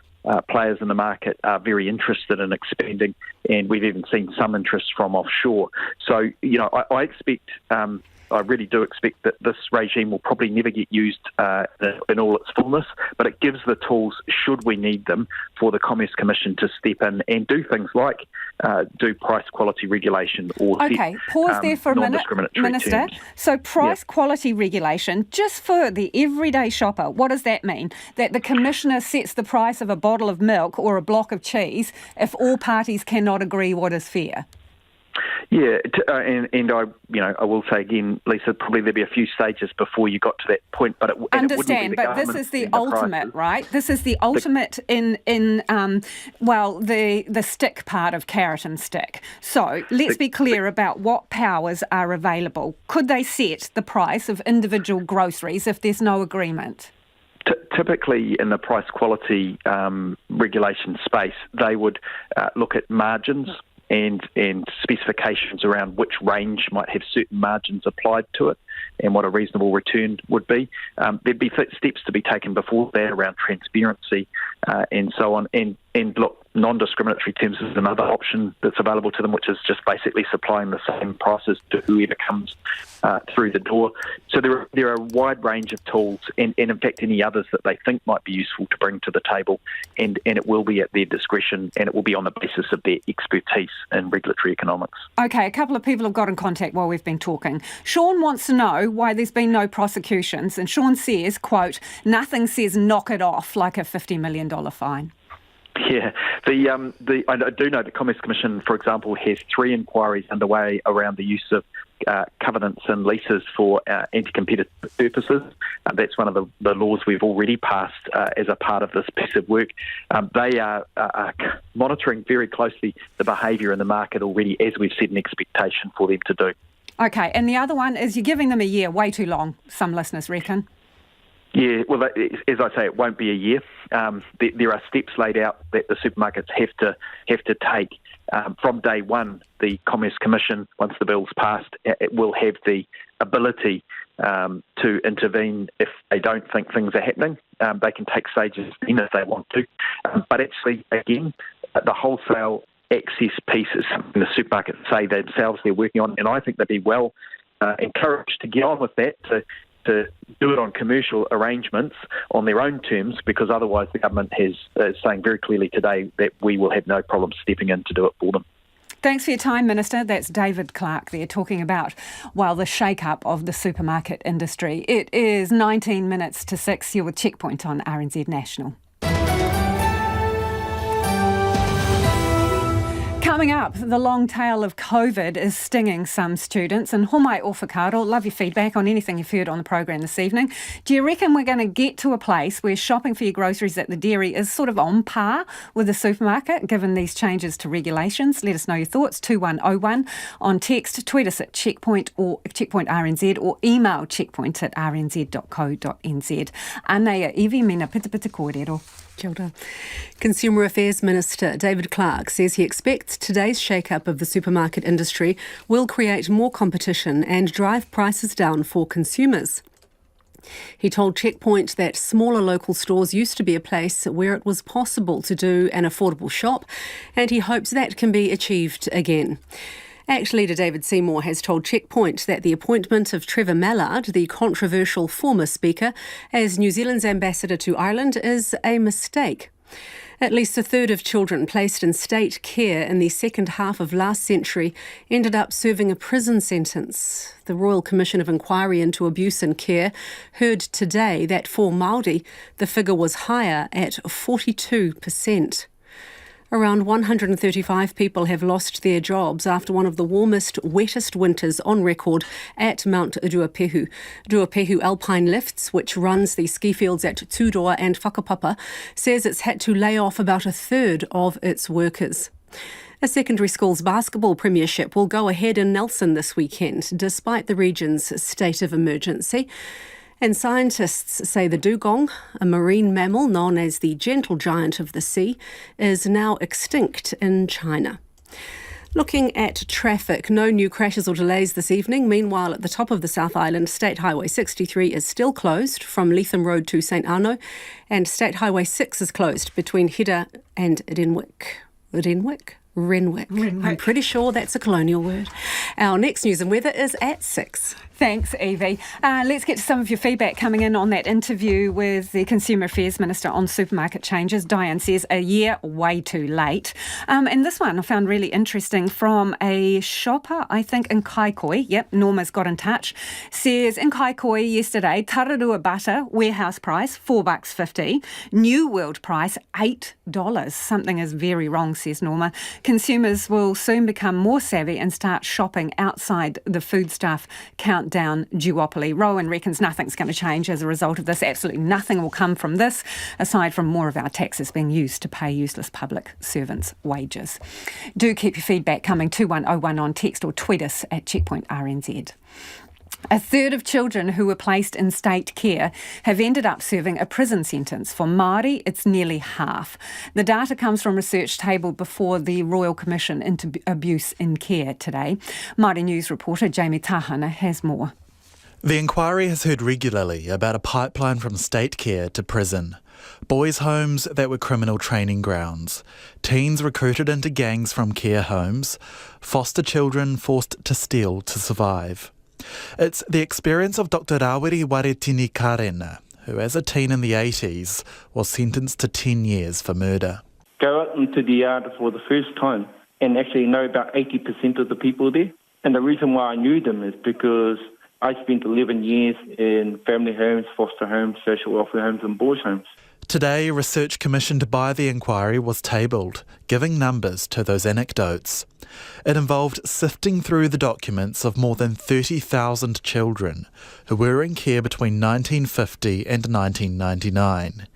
players in the market are very interested in expanding, and we've even seen some interest from offshore. So, you know, I expect, I really do expect that this regime will probably never get used in all its fullness, but it gives the tools, should we need them, for the Commerce Commission to step in and do things like do price quality regulation or okay, pause there for a minute, Minister. Terms. So price quality regulation, just for the everyday shopper, what does that mean? That the Commissioner sets the price of a bottle of milk or a block of cheese if all parties cannot agree what is fair? Yeah, and I will say again, Lisa, probably there'd be a few stages before you got to that point, but understand. But this is the ultimate, right? This is the ultimate in the stick part of carrot and stick. So let's be clear about what powers are available. Could they set the price of individual groceries if there's no agreement? Typically, in the price quality regulation space, they would look at margins and specifications around which range might have certain margins applied to it and what a reasonable return would be. There'd be steps to be taken before that around transparency and so on. And look, non-discriminatory terms is another option that's available to them, which is just basically supplying the same prices to whoever comes through the door. So there are a wide range of tools and in fact any others that they think might be useful to bring to the table, and it will be at their discretion and it will be on the basis of their expertise in regulatory economics. Okay, a couple of people have got in contact while we've been talking. Sean wants to know why there's been no prosecutions, and Sean says, quote, nothing says knock it off like a $50 million fine. Yeah, I do know the Commerce Commission, for example, has 3 inquiries underway around the use of covenants and leases for anti-competitive purposes. That's one of the laws we've already passed as a part of this piece of work. They are monitoring very closely the behaviour in the market already, as we've set an expectation for them to do. Okay, and the other one is you're giving them a year, way too long, some listeners reckon. Yeah, well, as I say, it won't be a year. There are steps laid out that the supermarkets have to take. From day one, the Commerce Commission, once the bill's passed, it will have the ability to intervene if they don't think things are happening. They can take stages then if they want to. But actually, again, the wholesale access piece is something the supermarkets say themselves they're working on, and I think they'd be well encouraged to get on with that, to do it on commercial arrangements on their own terms, because otherwise the government is saying very clearly today that we will have no problem stepping in to do it for them. Thanks for your time, Minister. That's David Clark there talking about, the shake-up of the supermarket industry. It is 19 minutes to 6. You're with Checkpoint on RNZ National. Coming up, the long tail of COVID is stinging some students. And Homai Ofakaro, love your feedback on anything you've heard on the program this evening. Do you reckon we're going to get to a place where shopping for your groceries at the dairy is sort of on par with the supermarket, given these changes to regulations? Let us know your thoughts, 2101 on text, tweet us at Checkpoint or Checkpoint RNZ, or email checkpoint@rnz.co.nz. Anea iwi mina pita pita kōrero. Kia ora. Consumer Affairs Minister David Clark says he expects today's shake-up of the supermarket industry will create more competition and drive prices down for consumers. He told Checkpoint that smaller local stores used to be a place where it was possible to do an affordable shop, and he hopes that can be achieved again. ACT leader David Seymour has told Checkpoint that the appointment of Trevor Mallard, the controversial former Speaker, as New Zealand's ambassador to Ireland is a mistake. At least a third of children placed in state care in the second half of last century ended up serving a prison sentence. The Royal Commission of Inquiry into Abuse in Care heard today that for Māori, the figure was higher at 42%. Around 135 people have lost their jobs after one of the warmest, wettest winters on record at Mount Ruapehu. Ruapehu Alpine Lifts, which runs the ski fields at Tūroa and Whakapapa, says it's had to lay off about a third of its workers. A secondary schools basketball premiership will go ahead in Nelson this weekend, despite the region's state of emergency. And scientists say the dugong, a marine mammal known as the gentle giant of the sea, is now extinct in China. Looking at traffic, no new crashes or delays this evening. Meanwhile, at the top of the South Island, State Highway 63 is still closed from Leatham Road to St Arno, and State Highway 6 is closed between Hira and Renwick. Renwick. I'm pretty sure that's a colonial word. Our next news and weather is at 6. Thanks, Evie. Let's get to some of your feedback coming in on that interview with the Consumer Affairs Minister on supermarket changes. Diane says, a year way too late. And this one I found really interesting from a shopper, I think, in Kaikooi. Yep, Norma's got in touch. Says, in Kaikooi yesterday, Tararua butter, warehouse price, $4.50. New World price, $8. Something is very wrong, says Norma. Consumers will soon become more savvy and start shopping outside the foodstuff countdown duopoly. Rowan reckons nothing's going to change as a result of this. Absolutely nothing will come from this, aside from more of our taxes being used to pay useless public servants' wages. Do keep your feedback coming, 2101 on text or tweet us at Checkpoint RNZ. A third of children who were placed in state care have ended up serving a prison sentence. For Māori, it's nearly half. The data comes from research tabled before the Royal Commission into Abuse in Care today. Māori News reporter Jamie Tahana has more. The inquiry has heard regularly about a pipeline from state care to prison. Boys' homes that were criminal training grounds. Teens recruited into gangs from care homes. Foster children forced to steal to survive. It's the experience of Dr. Rawiri Waretini Karena, who as a teen in the 80s was sentenced to 10 years for murder. Go out into the yard for the first time and actually know about 80% of the people there. And the reason why I knew them is because I spent 11 years in family homes, foster homes, social welfare homes and boys' homes. Today, research commissioned by the inquiry was tabled, giving numbers to those anecdotes. It involved sifting through the documents of more than 30,000 children who were in care between 1950 and 1999,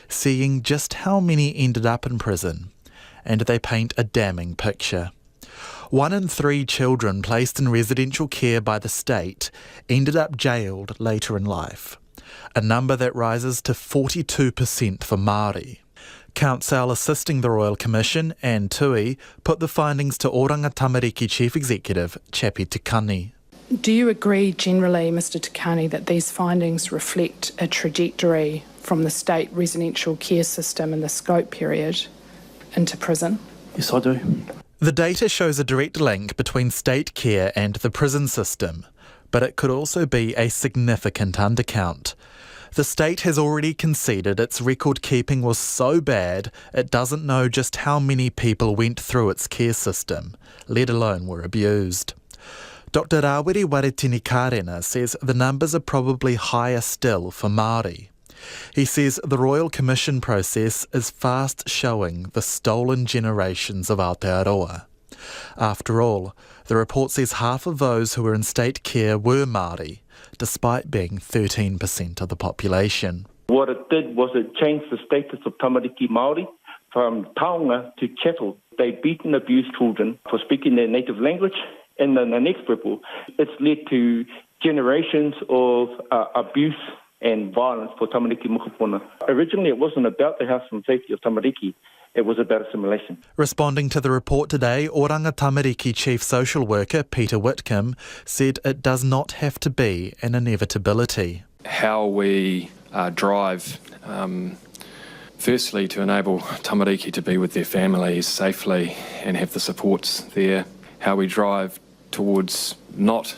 seeing just how many ended up in prison, and they paint a damning picture. 1 in 3 children placed in residential care by the state ended up jailed later in life, a number that rises to 42% for Māori. Council assisting the Royal Commission and Tui put the findings to Oranga Tamariki Chief Executive Chapi Tikani. Do you agree generally, Mr Tikani, that these findings reflect a trajectory from the state residential care system in the scope period into prison? Yes, I do. The data shows a direct link between state care and the prison system, but it could also be a significant undercount. The state has already conceded its record keeping was so bad it doesn't know just how many people went through its care system, let alone were abused. Dr. Rawiri Waretini Karena says the numbers are probably higher still for Māori. He says the Royal Commission process is fast showing the stolen generations of Aotearoa. After all, the report says half of those who were in state care were Māori, despite being 13% of the population. What it did was it changed the status of tamariki Māori from taonga to chattel. They beat and abuse children for speaking their native language, and then the next ripple, it's led to generations of abuse and violence for tamariki mokopuna. Originally, it wasn't about the health and safety of tamariki. It was about assimilation. Responding to the report today, Oranga Tamariki Chief Social Worker Peter Whitcomb said it does not have to be an inevitability. How we drive, firstly to enable tamariki to be with their families safely and have the supports there. How we drive towards not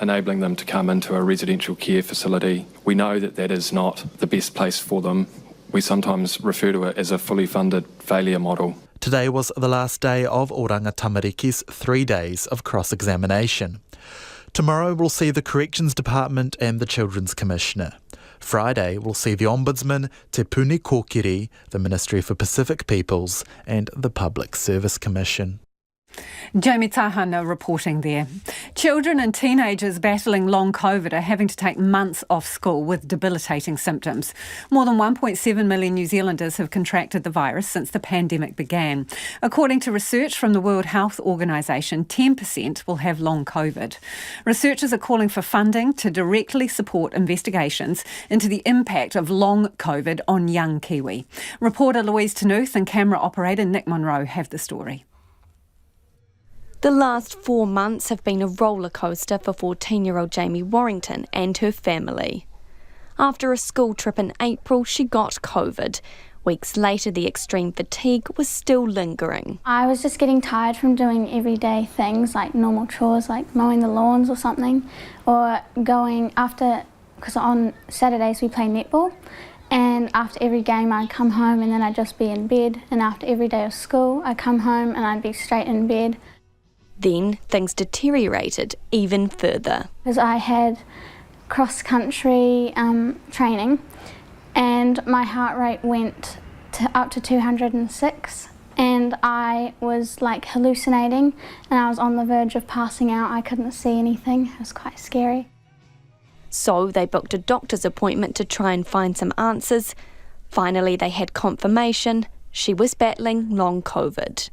enabling them to come into a residential care facility. We know that that is not the best place for them. We sometimes refer to it as a fully funded failure model. Today was the last day of Oranga Tamariki's 3 days of cross-examination. Tomorrow we'll see the Corrections Department and the Children's Commissioner. Friday we'll see the Ombudsman, Te Puni Kōkiri, the Ministry for Pacific Peoples and the Public Service Commission. Jamie Tahana reporting there. Children and teenagers battling long COVID are having to take months off school with debilitating symptoms. More than 1.7 million New Zealanders have contracted the virus since the pandemic began. According to research from the World Health Organization, 10% will have long COVID. Researchers are calling for funding to directly support investigations into the impact of long COVID on young Kiwi. Reporter Louise Tanuth and camera operator Nick Monroe have the story. The last 4 months have been a roller coaster for 14-year-old Jamie Warrington and her family. After a school trip in April, she got COVID. Weeks later, the extreme fatigue was still lingering. I was just getting tired from doing everyday things like normal chores, like mowing the lawns or something, or going after, because on Saturdays we play netball, and after every game I'd come home and then I'd just be in bed, and after every day of school I'd come home and I'd be straight in bed. Then things deteriorated even further. Because I had cross-country training and my heart rate went up to 206 and I was like hallucinating and I was on the verge of passing out. I couldn't see anything. It was quite scary. So they booked a doctor's appointment to try and find some answers. Finally, they had confirmation she was battling long COVID.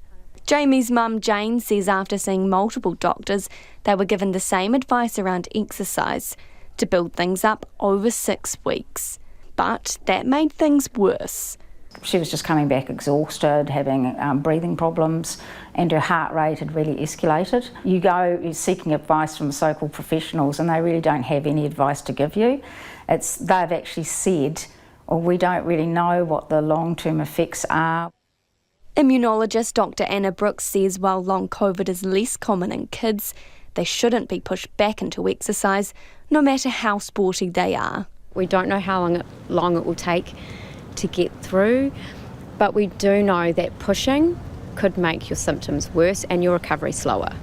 Jamie's mum Jane says after seeing multiple doctors, they were given the same advice around exercise to build things up over 6 weeks. But that made things worse. She was just coming back exhausted, having breathing problems, and her heart rate had really escalated. You're seeking advice from so-called professionals and they really don't have any advice to give you. They've actually said, we don't really know what the long-term effects are. Immunologist Dr Anna Brooks says while long COVID is less common in kids, they shouldn't be pushed back into exercise, no matter how sporty they are. We don't know how long it will take to get through, but we do know that pushing could make your symptoms worse and your recovery slower.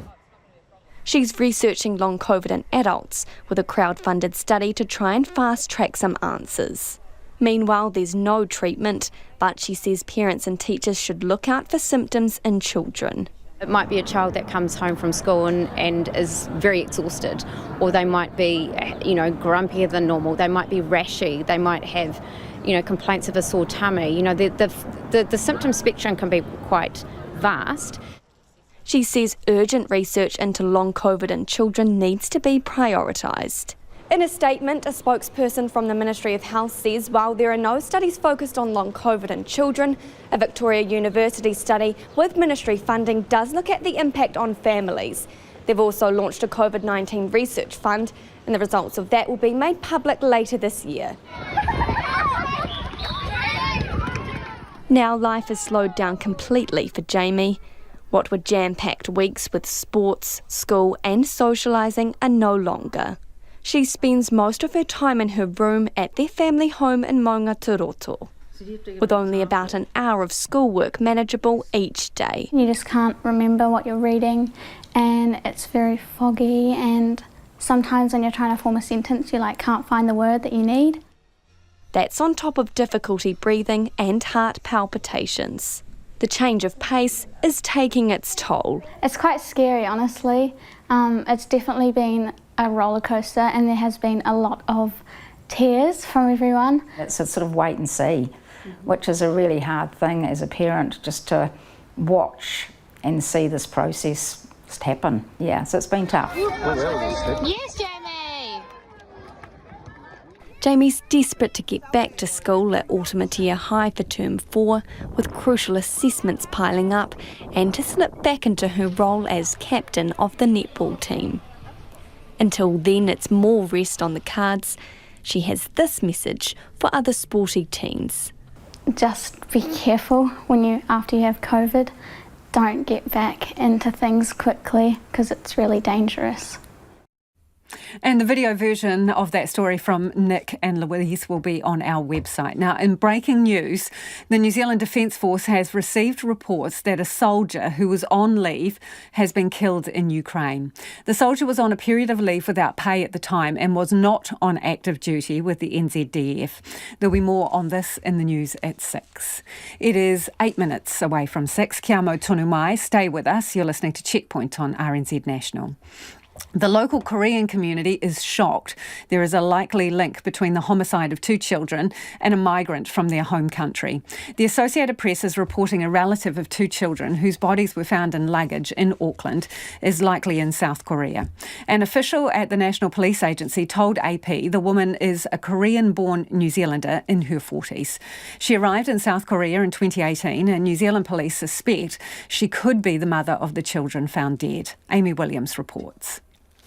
She's researching long COVID in adults with a crowd-funded study to try and fast-track some answers. Meanwhile, there's no treatment, but she says parents and teachers should look out for symptoms in children. It might be a child that comes home from school and is very exhausted, or they might be, grumpier than normal. They might be rashy. They might have, complaints of a sore tummy. The symptom spectrum can be quite vast. She says urgent research into long COVID in children needs to be prioritised. In a statement, a spokesperson from the Ministry of Health says while there are no studies focused on long COVID in children, a Victoria University study with ministry funding does look at the impact on families. They've also launched a COVID-19 research fund, and the results of that will be made public later this year. Now life has slowed down completely for Jamie. What were jam-packed weeks with sports, school and socialising are no longer. She spends most of her time in her room at their family home in Maunga Tūroa, with only about an hour of schoolwork manageable each day. You just can't remember what you're reading and it's very foggy, and sometimes when you're trying to form a sentence you can't find the word that you need. That's on top of difficulty breathing and heart palpitations. The change of pace is taking its toll. It's quite scary, honestly. It's definitely been a roller coaster and there has been a lot of tears from everyone. It's a sort of wait and see, which is a really hard thing as a parent, just to watch and see this process just happen. Yeah, so it's been tough. Yes, Jamie! Jamie's desperate to get back to school at Automatia High for Term 4, with crucial assessments piling up, and to slip back into her role as captain of the netball team. Until then, it's more rest on the cards. She has this message for other sporty teens. Just be careful after you have COVID. Don't get back into things quickly because it's really dangerous. And the video version of that story from Nick and Louise will be on our website. Now, in breaking news, the New Zealand Defence Force has received reports that a soldier who was on leave has been killed in Ukraine. The soldier was on a period of leave without pay at the time and was not on active duty with the NZDF. There'll be more on this in the news at 6. It is 8 minutes away from 6. Kia mau tonu mai. Stay with us. You're listening to Checkpoint on RNZ National. The local Korean community is shocked. There is a likely link between the homicide of 2 children and a migrant from their home country. The Associated Press is reporting a relative of 2 children whose bodies were found in luggage in Auckland is likely in South Korea. An official at the National Police Agency told AP the woman is a Korean-born New Zealander in her 40s. She arrived in South Korea in 2018 and New Zealand police suspect she could be the mother of the children found dead. Amy Williams reports.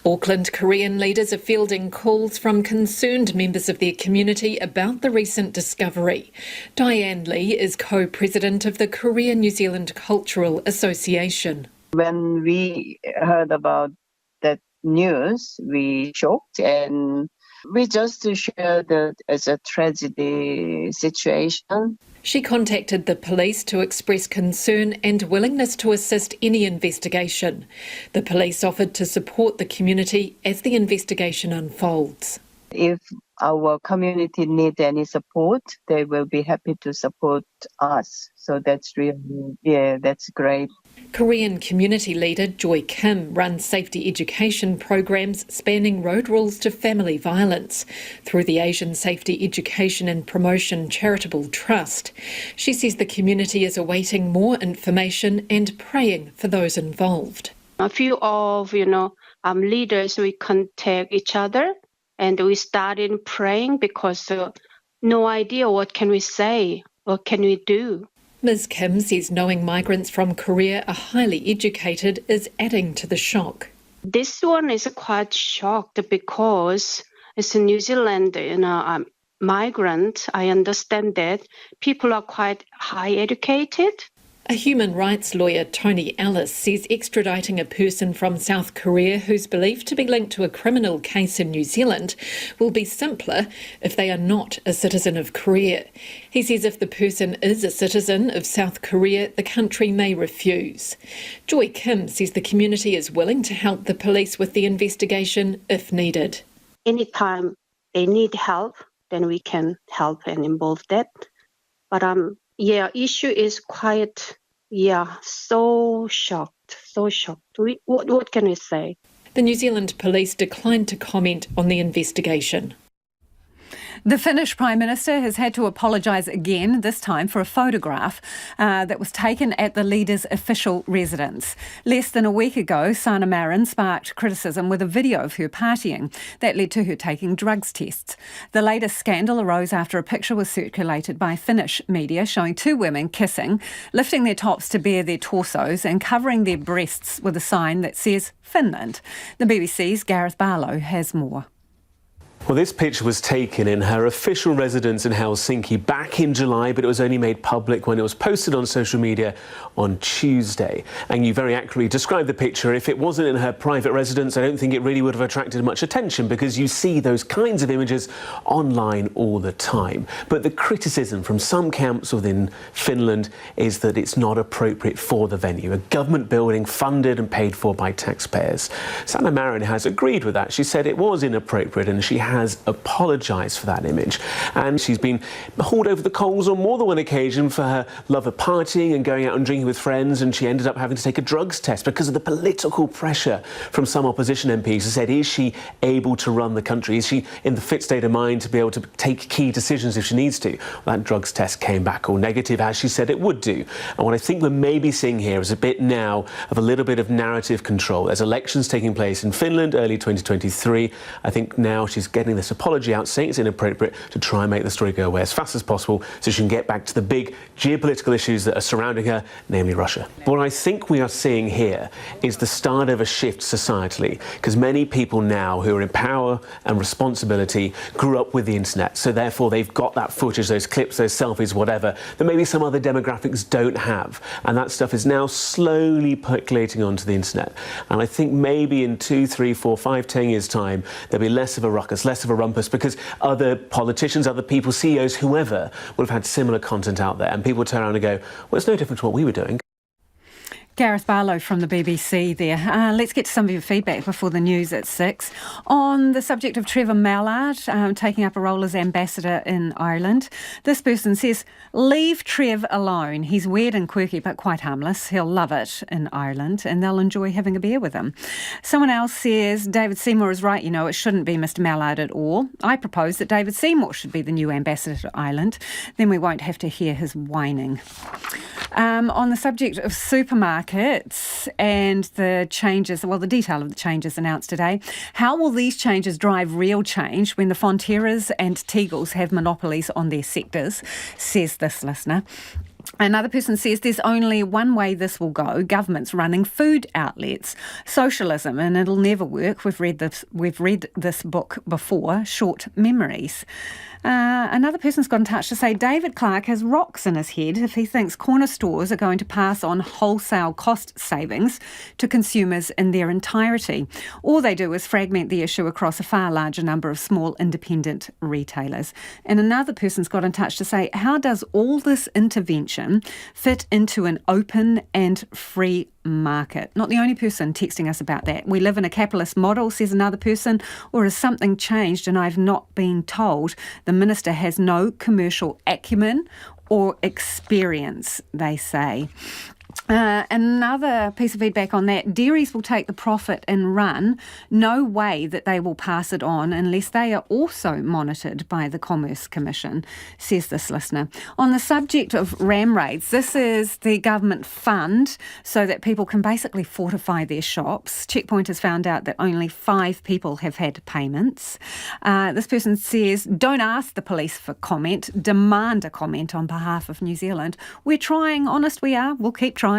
Auckland Korean leaders are fielding calls from concerned members of their community about the recent discovery. Diane Lee is co-president of the Korea New Zealand Cultural Association. When we heard about that news, we shocked and we just shared it as a tragedy situation. She contacted the police to express concern and willingness to assist any investigation. The police offered to support the community as the investigation unfolds. If our community needs any support, they will be happy to support us. So that's really, that's great. Korean community leader Joy Kim runs safety education programs spanning road rules to family violence through the Asian Safety Education and Promotion Charitable Trust. She says the community is awaiting more information and praying for those involved. A few of, leaders, we contact each other and we started praying because no idea what can we say, what can we do. Ms Kim says knowing migrants from Korea are highly educated is adding to the shock. This one is quite shocked because it's a New Zealand migrant. I understand that people are quite high educated. A human rights lawyer, Tony Ellis, says extraditing a person from South Korea who's believed to be linked to a criminal case in New Zealand will be simpler if they are not a citizen of Korea. He says if the person is a citizen of South Korea, the country may refuse. Joy Kim says the community is willing to help the police with the investigation if needed. Anytime they need help, then we can help and involve that. But issue is quite, so shocked. What can we say? The New Zealand police declined to comment on the investigation. The Finnish Prime Minister has had to apologise again, this time for a photograph that was taken at the leader's official residence. Less than a week ago, Sanna Marin sparked criticism with a video of her partying that led to her taking drugs tests. The latest scandal arose after a picture was circulated by Finnish media showing 2 women kissing, lifting their tops to bare their torsos and covering their breasts with a sign that says Finland. The BBC's Gareth Barlow has more. Well, this picture was taken in her official residence in Helsinki back in July, but it was only made public when it was posted on social media on Tuesday. And you very accurately described the picture. If it wasn't in her private residence, I don't think it really would have attracted much attention because you see those kinds of images online all the time. But the criticism from some camps within Finland is that it's not appropriate for the venue, a government building funded and paid for by taxpayers. Sanna Marin has agreed with that. She said it was inappropriate and she has apologised for that image. And she's been hauled over the coals on more than one occasion for her love of partying and going out and drinking with friends, and she ended up having to take a drugs test because of the political pressure from some opposition MPs who said, is she able to run the country? Is she in the fit state of mind to be able to take key decisions if she needs to? Well, that drugs test came back all negative, as she said it would do. And what I think we're maybe seeing here is a bit now of a little bit of narrative control. There's elections taking place in Finland early 2023. I think now she's getting getting this apology out, saying it's inappropriate, to try and make the story go away as fast as possible so she can get back to the big geopolitical issues that are surrounding her, namely Russia. What I think we are seeing here is the start of a shift societally, because many people now who are in power and responsibility grew up with the internet, so therefore they've got that footage, those clips, those selfies, whatever, that maybe some other demographics don't have. And that stuff is now slowly percolating onto the internet. And I think maybe in 2, 3, 4, 5, 10 years' time, there'll be less of a ruckus, less of a rumpus, because other politicians, other people, CEOs, whoever, will have had similar content out there. And people turn around and go, well, it's no different to what we were doing. Gareth Barlow from the BBC there. Let's get to some of your feedback before the news at 6. On the subject of Trevor Mallard taking up a role as ambassador in Ireland, this person says, leave Trev alone. He's weird and quirky but quite harmless. He'll love it in Ireland and they'll enjoy having a beer with him. Someone else says, David Seymour is right, it shouldn't be Mr Mallard at all. I propose that David Seymour should be the new ambassador to Ireland. Then we won't have to hear his whining. On the subject of supermarkets and the changes, the detail of the changes announced today, how will these changes drive real change when the Fonterras and Tegels have monopolies on their sectors, says this listener. Another person says there's only one way this will go. Governments running food outlets. Socialism, and it'll never work. We've read this book before, Short Memories. Another person's got in touch to say David Clark has rocks in his head if he thinks corner stores are going to pass on wholesale cost savings to consumers in their entirety. All they do is fragment the issue across a far larger number of small independent retailers. And another person's got in touch to say, how does all this intervention fit into an open and free market? Not the only person texting us about that. We live in a capitalist model, says another person, or has something changed and I've not been told? The minister has no commercial acumen or experience, they say. Another piece of feedback on that, dairies will take the profit and run. No way that they will pass it on unless they are also monitored by the Commerce Commission, says this listener. On the subject of ram raids, this is the government fund so that people can basically fortify their shops. Checkpoint has found out that only 5 people have had payments. This person says, don't ask the police for comment, demand a comment on behalf of New Zealand. We're trying, honest we are, we'll keep trying.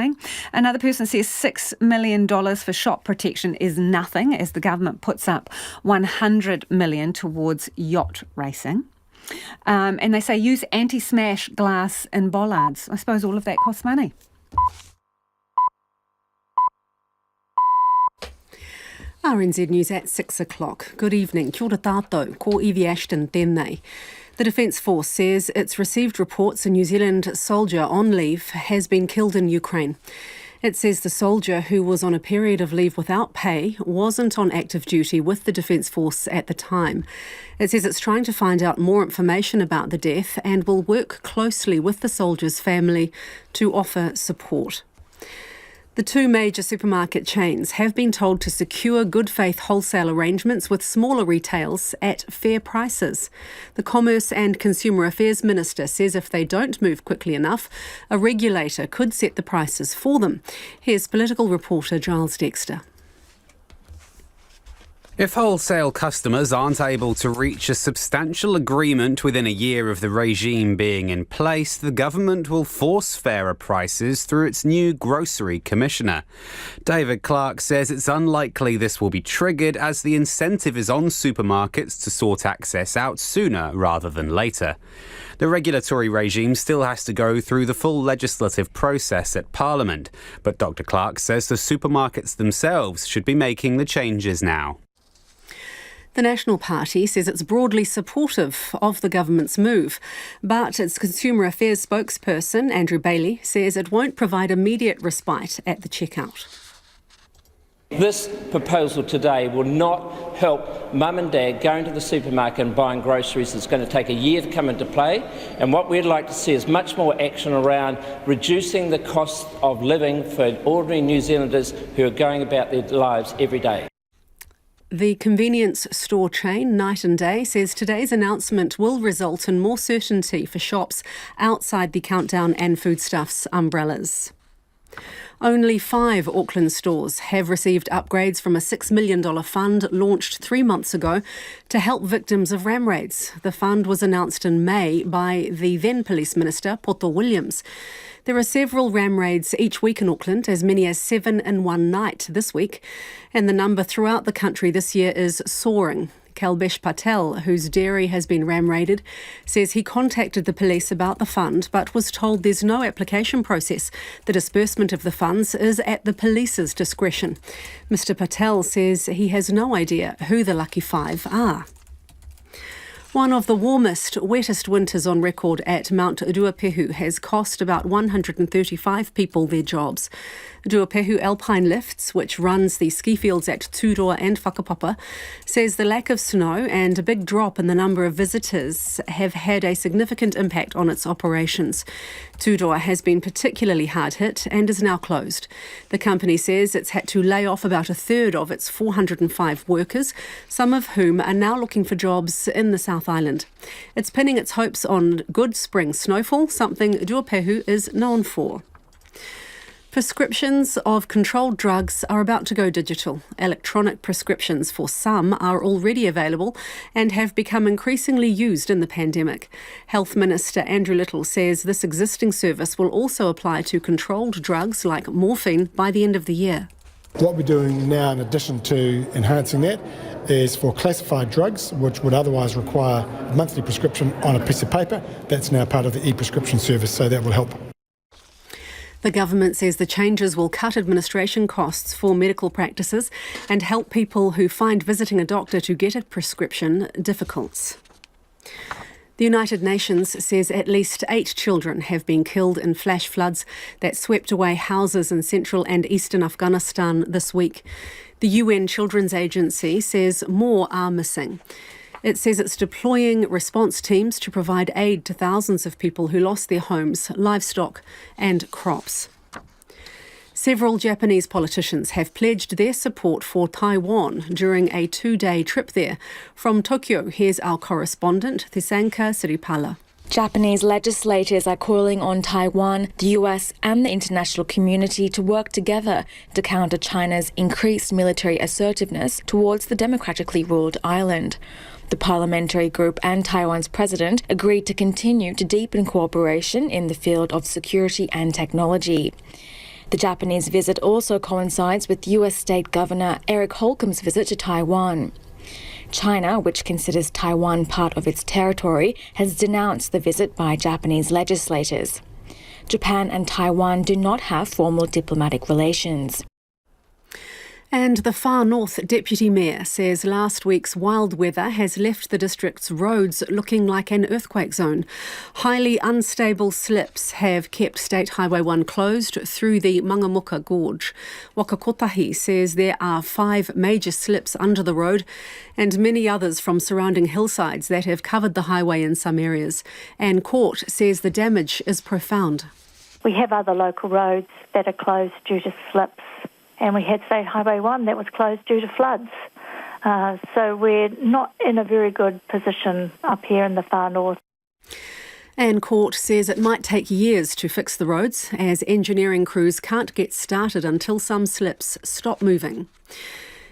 Another person says $6 million for shop protection is nothing as the government puts up $100 million towards yacht racing. And they say use anti-smash glass in bollards. I suppose all of that costs money. RNZ News at 6 o'clock. Good evening. Kia ora tātou, ko Evie Ashton tēnei. The Defence Force says it's received reports a New Zealand soldier on leave has been killed in Ukraine. It says the soldier, who was on a period of leave without pay, wasn't on active duty with the Defence Force at the time. It says it's trying to find out more information about the death and will work closely with the soldier's family to offer support. The 2 major supermarket chains have been told to secure good faith wholesale arrangements with smaller retailers at fair prices. The Commerce and Consumer Affairs Minister says if they don't move quickly enough, a regulator could set the prices for them. Here's political reporter Giles Dexter. If wholesale customers aren't able to reach a substantial agreement within a year of the regime being in place, the government will force fairer prices through its new grocery commissioner. David Clark says it's unlikely this will be triggered as the incentive is on supermarkets to sort access out sooner rather than later. The regulatory regime still has to go through the full legislative process at Parliament, but Dr Clark says the supermarkets themselves should be making the changes now. The National Party says it's broadly supportive of the government's move, but its Consumer Affairs spokesperson, Andrew Bailey, says it won't provide immediate respite at the checkout. This proposal today will not help mum and dad going to the supermarket and buying groceries. It's going to take a year to come into play, and what we'd like to see is much more action around reducing the cost of living for ordinary New Zealanders who are going about their lives every day. The convenience store chain Night and Day says today's announcement will result in more certainty for shops outside the Countdown and Foodstuffs umbrellas. Only 5 Auckland stores have received upgrades from a $6 million fund launched 3 months ago to help victims of ram raids. The fund was announced in May by the then Police Minister, Poto Williams. There are several ram raids each week in Auckland, as many as 7 in one night this week, and the number throughout the country this year is soaring. Kalbesh Patel, whose dairy has been ram raided, says he contacted the police about the fund but was told there's no application process. The disbursement of the funds is at the police's discretion. Mr Patel says he has no idea who the lucky 5 are. One of the warmest, wettest winters on record at Mount Ruapehu has cost about 135 people their jobs. Ruapehu Alpine Lifts, which runs the ski fields at Tūroa and Whakapapa, says the lack of snow and a big drop in the number of visitors have had a significant impact on its operations. Tūroa has been particularly hard hit and is now closed. The company says it's had to lay off about a third of its 405 workers, some of whom are now looking for jobs in the South Island. It's pinning its hopes on good spring snowfall, something Ruapehu is known for. Prescriptions of controlled drugs are about to go digital. Electronic prescriptions for some are already available and have become increasingly used in the pandemic. Health Minister Andrew Little says this existing service will also apply to controlled drugs like morphine by the end of the year. What we're doing now, in addition to enhancing that, is for classified drugs, which would otherwise require a monthly prescription on a piece of paper. That's now part of the e-prescription service, so that will help. The government says the changes will cut administration costs for medical practices and help people who find visiting a doctor to get a prescription difficult. The United Nations says at least 8 children have been killed in flash floods that swept away houses in central and eastern Afghanistan this week. The UN Children's Agency says more are missing. It says it's deploying response teams to provide aid to thousands of people who lost their homes, livestock and crops. Several Japanese politicians have pledged their support for Taiwan during a 2-day trip there. From Tokyo, here's our correspondent, Thisanka Siripala. Japanese legislators are calling on Taiwan, the US and the international community to work together to counter China's increased military assertiveness towards the democratically ruled island. The parliamentary group and Taiwan's president agreed to continue to deepen cooperation in the field of security and technology. The Japanese visit also coincides with US State Governor Eric Holcomb's visit to Taiwan. China, which considers Taiwan part of its territory, has denounced the visit by Japanese legislators. Japan and Taiwan do not have formal diplomatic relations. And the Far North Deputy Mayor says last week's wild weather has left the district's roads looking like an earthquake zone. Highly unstable slips have kept State Highway 1 closed through the Mangamuka Gorge. Wakakotahi says there are 5 major slips under the road and many others from surrounding hillsides that have covered the highway in some areas. Anne Court says the damage is profound. We have other local roads that are closed due to slips. And we had State Highway 1 that was closed due to floods. So we're not in a very good position up here in the far north. Anne Court says it might take years to fix the roads as engineering crews can't get started until some slips stop moving.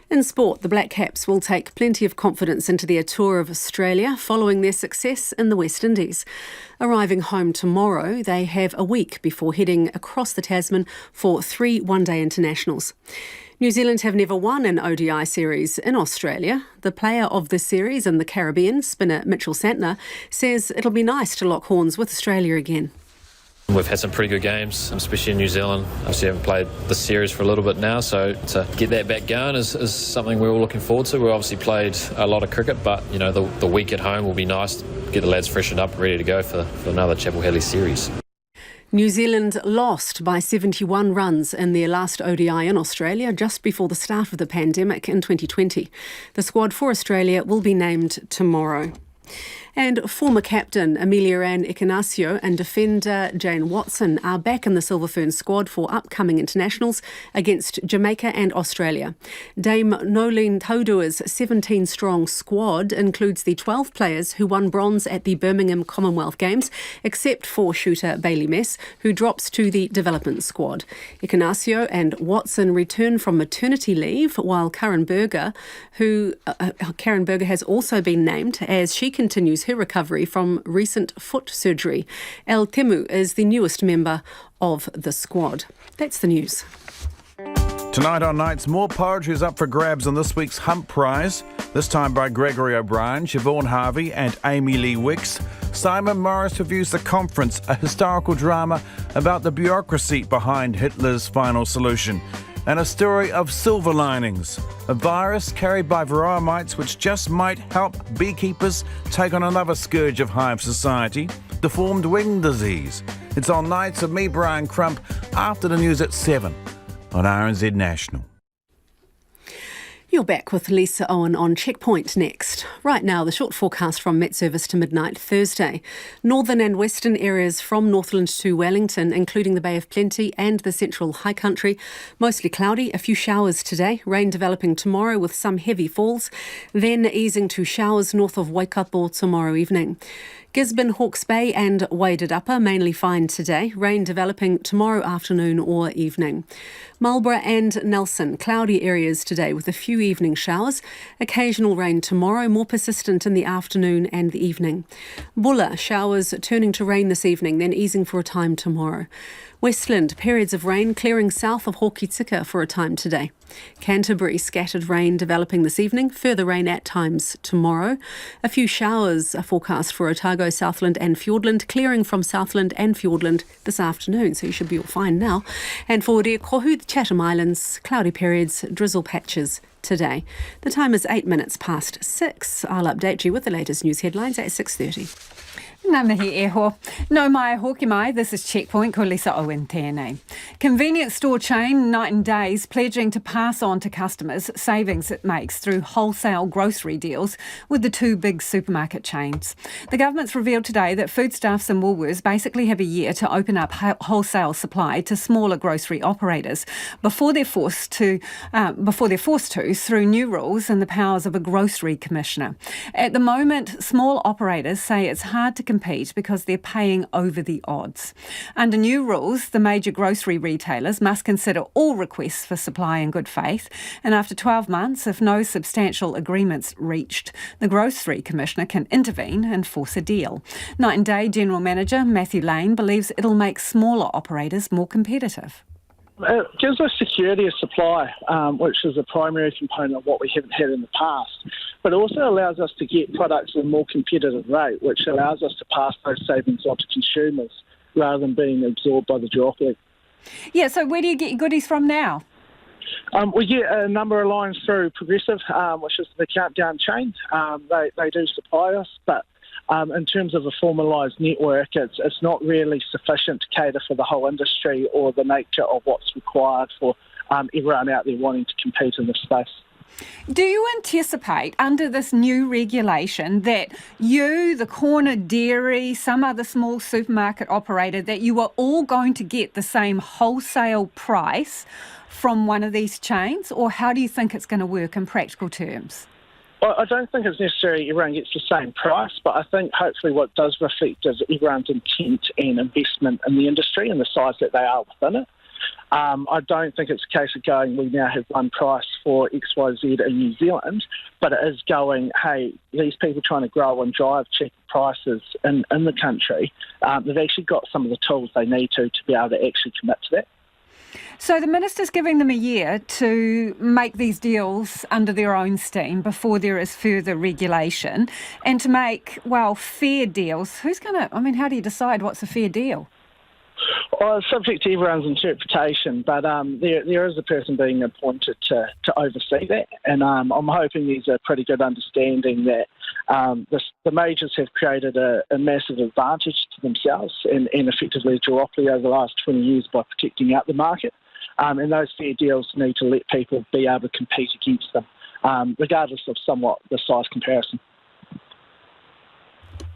In sport, the Black Caps will take plenty of confidence into their tour of Australia following their success in the West Indies. Arriving home tomorrow, they have a week before heading across the Tasman for 3 one-day internationals. New Zealand have never won an ODI series in Australia. The player of the series in the Caribbean, spinner Mitchell Santner, says it'll be nice to lock horns with Australia again. We've had some pretty good games, especially in New Zealand. Obviously haven't played the series for a little bit now, so to get that back going is something we're all looking forward to. We obviously played a lot of cricket, but you know the week at home will be nice to get the lads freshened up, ready to go for another Chapel Hadley series. New Zealand lost by 71 runs in their last ODI in Australia just before the start of the pandemic in 2020. The squad for Australia will be named tomorrow. And former captain Amelia Ann Ignacio and defender Jane Watson are back in the Silver Fern squad for upcoming internationals against Jamaica and Australia. Dame Nolene Taudua's 17-strong squad includes the 12 players who won bronze at the Birmingham Commonwealth Games, except for shooter Bailey Mess, who drops to the development squad. Ignacio and Watson return from maternity leave, while Karen Berger has also been named as she continues her recovery from recent foot surgery. El Temu is the newest member of the squad. That's the news. Tonight on Nights, more poetry is up for grabs on this week's Hump Prize, this time by Gregory O'Brien, Siobhan Harvey and Amy Lee Wicks. Simon Morris reviews The Conference, a historical drama about the bureaucracy behind Hitler's final solution. And a story of silver linings, a virus carried by varroa mites which just might help beekeepers take on another scourge of hive society, deformed wing disease. It's on Nights of me, Brian Crump, after the news at 7 on RNZ National. You're back with Lisa Owen on Checkpoint next. Right now, the short forecast from Met Service to midnight Thursday. Northern and western areas from Northland to Wellington, including the Bay of Plenty and the central high country. Mostly cloudy, a few showers today. Rain developing tomorrow with some heavy falls. Then easing to showers north of Waikato tomorrow evening. Gisborne, Hawke's Bay and Waded Upper, mainly fine today. Rain developing tomorrow afternoon or evening. Marlborough and Nelson, cloudy areas today with a few evening showers. Occasional rain tomorrow, more persistent in the afternoon and the evening. Bulla, showers turning to rain this evening, then easing for a time tomorrow. Westland, periods of rain clearing south of Hokitika for a time today. Canterbury, scattered rain developing this evening, further rain at times tomorrow. A few showers are forecast for Otago, Southland and Fiordland, clearing from Southland and Fiordland this afternoon, so you should be all fine now. And for Kohu, the Chatham Islands, cloudy periods, drizzle patches today. The time is 8 minutes past 6. I'll update you with the latest news headlines at 6:30. Ngā mihi e ho. No mai hoki mai, this is Checkpoint, ko Lisa Owen tēnei. Convenience store chain Night and Days pledging to pass on to customers savings it makes through wholesale grocery deals with the two big supermarket chains. The government's revealed today that Foodstuffs and Woolworths basically have a year to open up wholesale supply to smaller grocery operators before they're forced to through new rules and the powers of a grocery commissioner. At the moment, small operators say it's hard to compete because they're paying over the odds. Under new rules, the major grocery retailers must consider all requests for supply in good faith, and after 12 months, if no substantial agreements reached, the Grocery Commissioner can intervene and force a deal. Night and Day General Manager Matthew Lane believes it'll make smaller operators more competitive. It gives us security of supply, which is a primary component of what we haven't had in the past. But it also allows us to get products at a more competitive rate, which allows us to pass those savings on to consumers rather than being absorbed by the duopoly. Yeah, so where do you get your goodies from now? We get a number of lines through Progressive, which is the Countdown chain. They do supply us, but in terms of a formalised network, it's not really sufficient to cater for the whole industry or the nature of what's required for everyone out there wanting to compete in this space. Do you anticipate under this new regulation that you, the corner dairy, some other small supermarket operator, that you are all going to get the same wholesale price from one of these chains? Or how do you think it's going to work in practical terms? Well, I don't think it's necessary everyone gets the same price, but I think hopefully what it does reflect is everyone's intent and investment in the industry and the size that they are within it. I don't think it's a case of going, we now have one price for XYZ in New Zealand, but it is going, hey, these people trying to grow and drive cheaper prices in the country, they've actually got some of the tools they need to be able to actually commit to that. So the Minister's giving them a year to make these deals under their own steam before there is further regulation and to make, well, fair deals. How do you decide what's a fair deal? Well, it's subject to everyone's interpretation, but there is a person being appointed to oversee that, and I'm hoping there's a pretty good understanding that the majors have created a massive advantage to themselves and effectively a duopoly over the last 20 years by protecting out the market, and those fair deals need to let people be able to compete against them, regardless of somewhat the size comparison.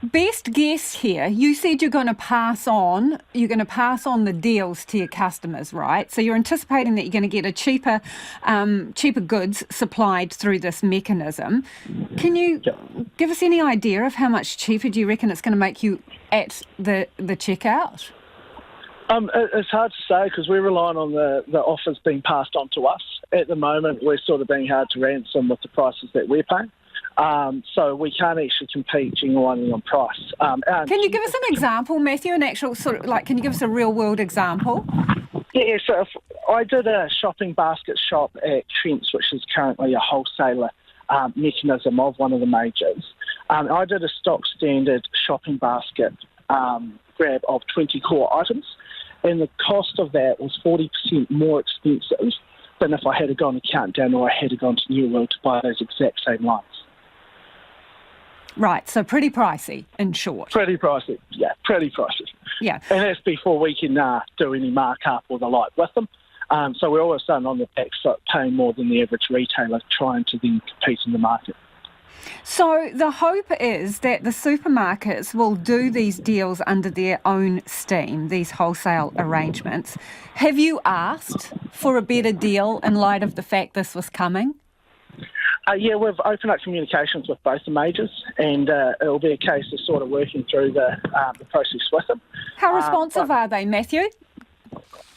Best guess here, you said you're going to pass on the deals to your customers, right? So you're anticipating that you're going to get a cheaper goods supplied through this mechanism. Can you give us any idea of how much cheaper do you reckon it's going to make you at the checkout? It's hard to say because we're relying on the offers being passed on to us. At the moment, we're sort of being held to ransom with the prices that we're paying. So we can't actually compete genuinely on price. Can you give us an example, Matthew, an actual can you give us a real-world example? Yeah, so if I did a shopping basket shop at Trent's, which is currently a wholesaler mechanism of one of the majors. I did a stock standard shopping basket grab of 20 core items, and the cost of that was 40% more expensive than if I had gone to Countdown or I had gone to New World to buy those exact same lines. Right, so pretty pricey, in short. Pretty pricey, yeah, pretty pricey. Yeah. And that's before we can do any markup or the like with them. So we're all of a sudden on the back foot paying more than the average retailer trying to then compete in the market. So the hope is that the supermarkets will do these deals under their own steam, these wholesale arrangements. Have you asked for a better deal in light of the fact this was coming? Yeah, we've opened up communications with both the majors, and it'll be a case of sort of working through the process with them. How responsive are they, Matthew?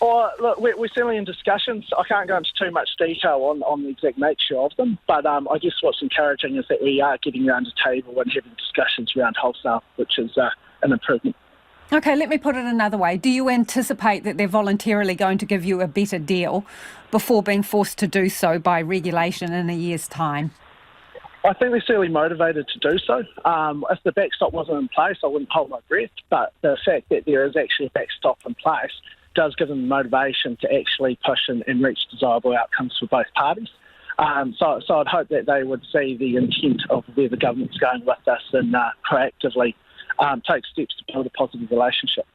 Look, we're certainly in discussions. I can't go into too much detail on the exact nature of them, but I guess what's encouraging is that we are getting around the table and having discussions around wholesale, which is an improvement. Okay, let me put it another way. Do you anticipate that they're voluntarily going to give you a better deal before being forced to do so by regulation in a year's time? I think they're certainly motivated to do so. If the backstop wasn't in place, I wouldn't hold my breath, but the fact that there is actually a backstop in place does give them the motivation to actually push and reach desirable outcomes for both parties. So I'd hope that they would see the intent of where the government's going with this and proactively take steps to build a positive relationship.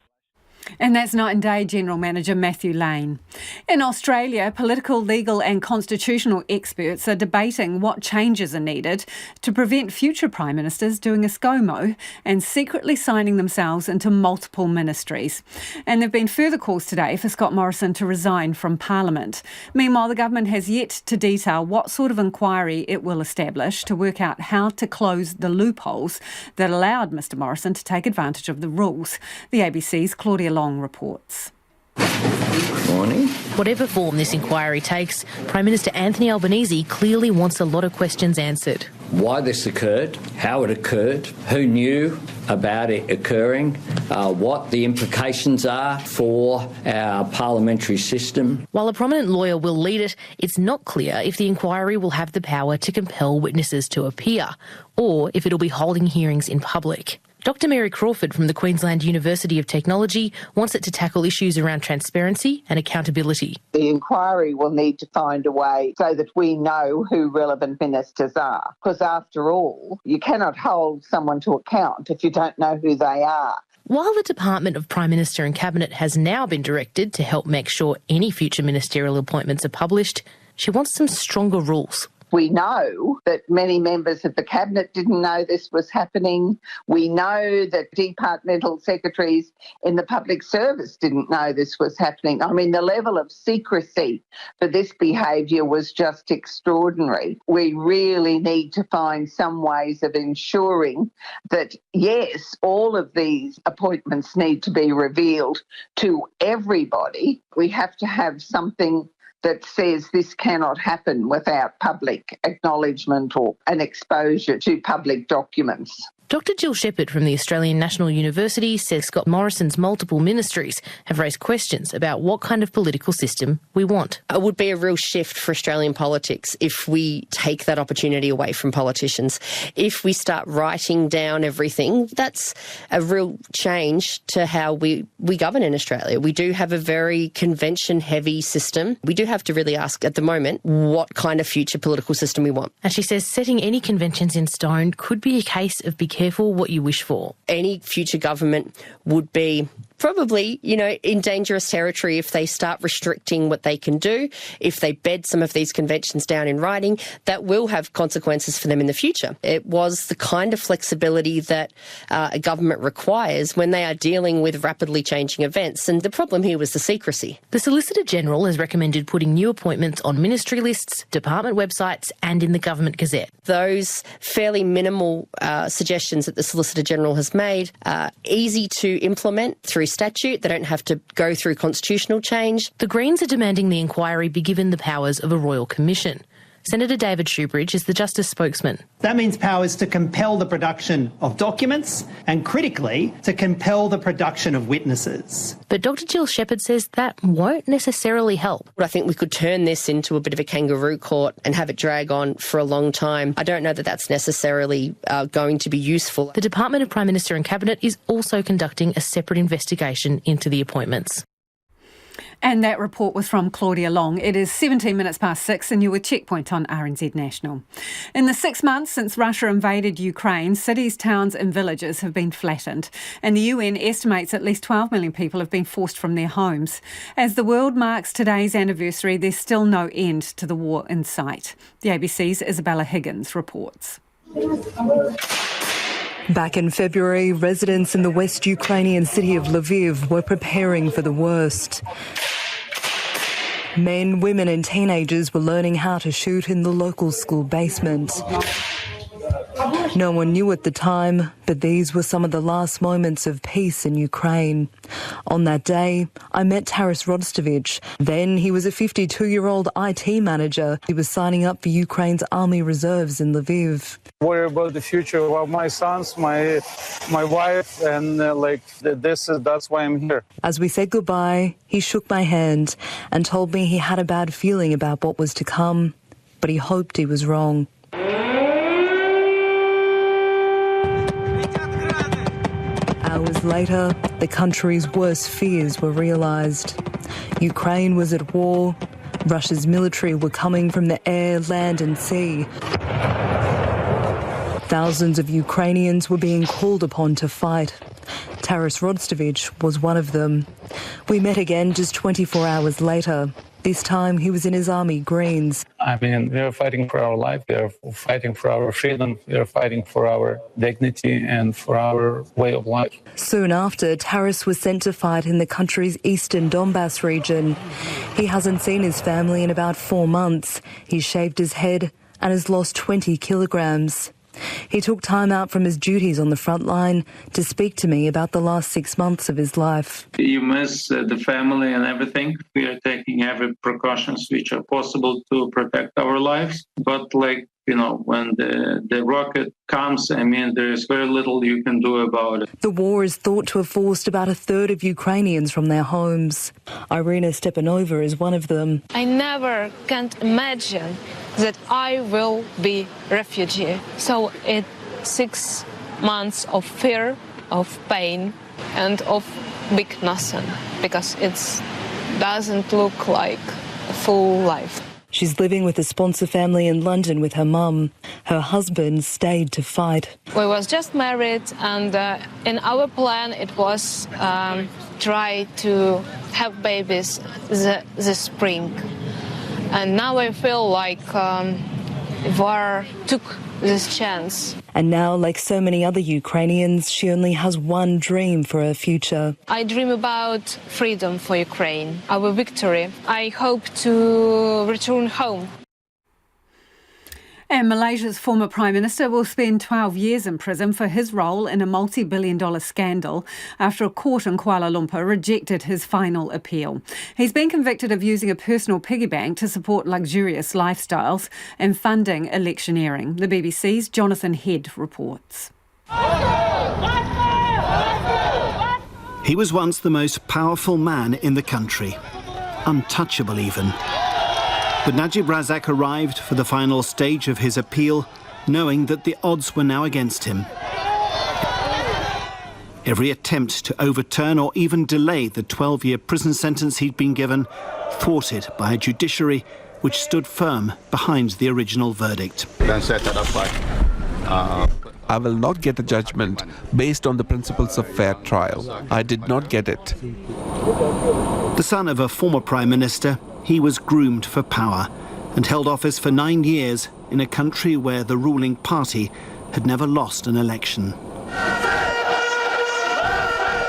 And that's Night and Day General Manager Matthew Lane. In Australia, political, legal and constitutional experts are debating what changes are needed to prevent future Prime Ministers doing a ScoMo and secretly signing themselves into multiple ministries. And there have been further calls today for Scott Morrison to resign from Parliament. Meanwhile, the government has yet to detail what sort of inquiry it will establish to work out how to close the loopholes that allowed Mr Morrison to take advantage of the rules. The ABC's Claudia Long reports. Morning. Whatever form this inquiry takes, Prime Minister Anthony Albanese clearly wants a lot of questions answered. Why this occurred, how it occurred, who knew about it occurring, what the implications are for our parliamentary system. While a prominent lawyer will lead it, it's not clear if the inquiry will have the power to compel witnesses to appear or if it'll be holding hearings in public. Dr Mary Crawford from the Queensland University of Technology wants it to tackle issues around transparency and accountability. The inquiry will need to find a way so that we know who relevant ministers are, because after all, you cannot hold someone to account if you don't know who they are. While the Department of Prime Minister and Cabinet has now been directed to help make sure any future ministerial appointments are published, she wants some stronger rules. We know that many members of the Cabinet didn't know this was happening. We know that departmental secretaries in the public service didn't know this was happening. I mean, the level of secrecy for this behaviour was just extraordinary. We really need to find some ways of ensuring that, yes, all of these appointments need to be revealed to everybody. We have to have something that says this cannot happen without public acknowledgement or an exposure to public documents. Dr Jill Shepherd from the Australian National University says Scott Morrison's multiple ministries have raised questions about what kind of political system we want. It would be a real shift for Australian politics if we take that opportunity away from politicians. If we start writing down everything, that's a real change to how we govern in Australia. We do have a very convention-heavy system. We do have to really ask at the moment what kind of future political system we want. And she says setting any conventions in stone could be a case of be careful what you wish for. Any future government would be probably, in dangerous territory if they start restricting what they can do, if they bed some of these conventions down in writing, that will have consequences for them in the future. It was the kind of flexibility that a government requires when they are dealing with rapidly changing events, and the problem here was the secrecy. The Solicitor General has recommended putting new appointments on ministry lists, department websites and in the Government Gazette. Those fairly minimal suggestions that the Solicitor General has made are easy to implement through statute. They don't have to go through constitutional change. The Greens are demanding the inquiry be given the powers of a royal commission. Senator David Shoebridge is the Justice spokesman. That means powers to compel the production of documents and, critically, to compel the production of witnesses. But Dr Jill Shepherd says that won't necessarily help. I think we could turn this into a bit of a kangaroo court and have it drag on for a long time. I don't know that that's necessarily going to be useful. The Department of Prime Minister and Cabinet is also conducting a separate investigation into the appointments. And that report was from Claudia Long. It is 6:17 and you're with Checkpoint on RNZ National. In the 6 months since Russia invaded Ukraine, cities, towns and villages have been flattened. And the UN estimates at least 12 million people have been forced from their homes. As the world marks today's anniversary, there's still no end to the war in sight. The ABC's Isabella Higgins reports. Back in February, residents in the West Ukrainian city of Lviv were preparing for the worst. Men, women and teenagers were learning how to shoot in the local school basement. No one knew at the time, but these were some of the last moments of peace in Ukraine. On that day, I met Taras Rostovich. Then he was a 52-year-old IT manager. He was signing up for Ukraine's army reserves in Lviv. Worry about the future of my sons, my wife, and that's why I'm here. As we said goodbye, he shook my hand and told me he had a bad feeling about what was to come, but he hoped he was wrong. Hours later, the country's worst fears were realised. Ukraine was at war. Russia's military were coming from the air, land and sea. Thousands of Ukrainians were being called upon to fight. Taras Rostovich was one of them. We met again just 24 hours later. This time he was in his army greens. We are fighting for our life, we are fighting for our freedom, we are fighting for our dignity and for our way of life. Soon after, Taras was sent to fight in the country's eastern Donbass region. He hasn't seen his family in about 4 months. He's shaved his head and has lost 20 kilograms. He took time out from his duties on the front line to speak to me about the last 6 months of his life. You miss the family and everything. We are taking every precautions which are possible to protect our lives. But when the rocket comes, there is very little you can do about it. The war is thought to have forced about a third of Ukrainians from their homes. Irina Stepanova is one of them. I never can't imagine that I will be refugee. So it's 6 months of fear, of pain, and of big nothing, because it doesn't look like a full life. She's living with a sponsor family in London with her mum. Her husband stayed to fight. We was just married, and in our plan it was try to have babies this spring. And now I feel like war took this chance. And now, like so many other Ukrainians, she only has one dream for her future. I dream about freedom for Ukraine, our victory. I hope to return home. And Malaysia's former Prime Minister will spend 12 years in prison for his role in a multi-billion-dollar scandal after a court in Kuala Lumpur rejected his final appeal. He's been convicted of using a personal piggy bank to support luxurious lifestyles and funding electioneering. The BBC's Jonathan Head reports. He was once the most powerful man in the country, untouchable even. But Najib Razak arrived for the final stage of his appeal, knowing that the odds were now against him. Every attempt to overturn or even delay the 12-year prison sentence he'd been given, thwarted by a judiciary which stood firm behind the original verdict. I will not get a judgment based on the principles of fair trial. I did not get it. The son of a former Prime Minister, he was groomed for power and held office for 9 years in a country where the ruling party had never lost an election.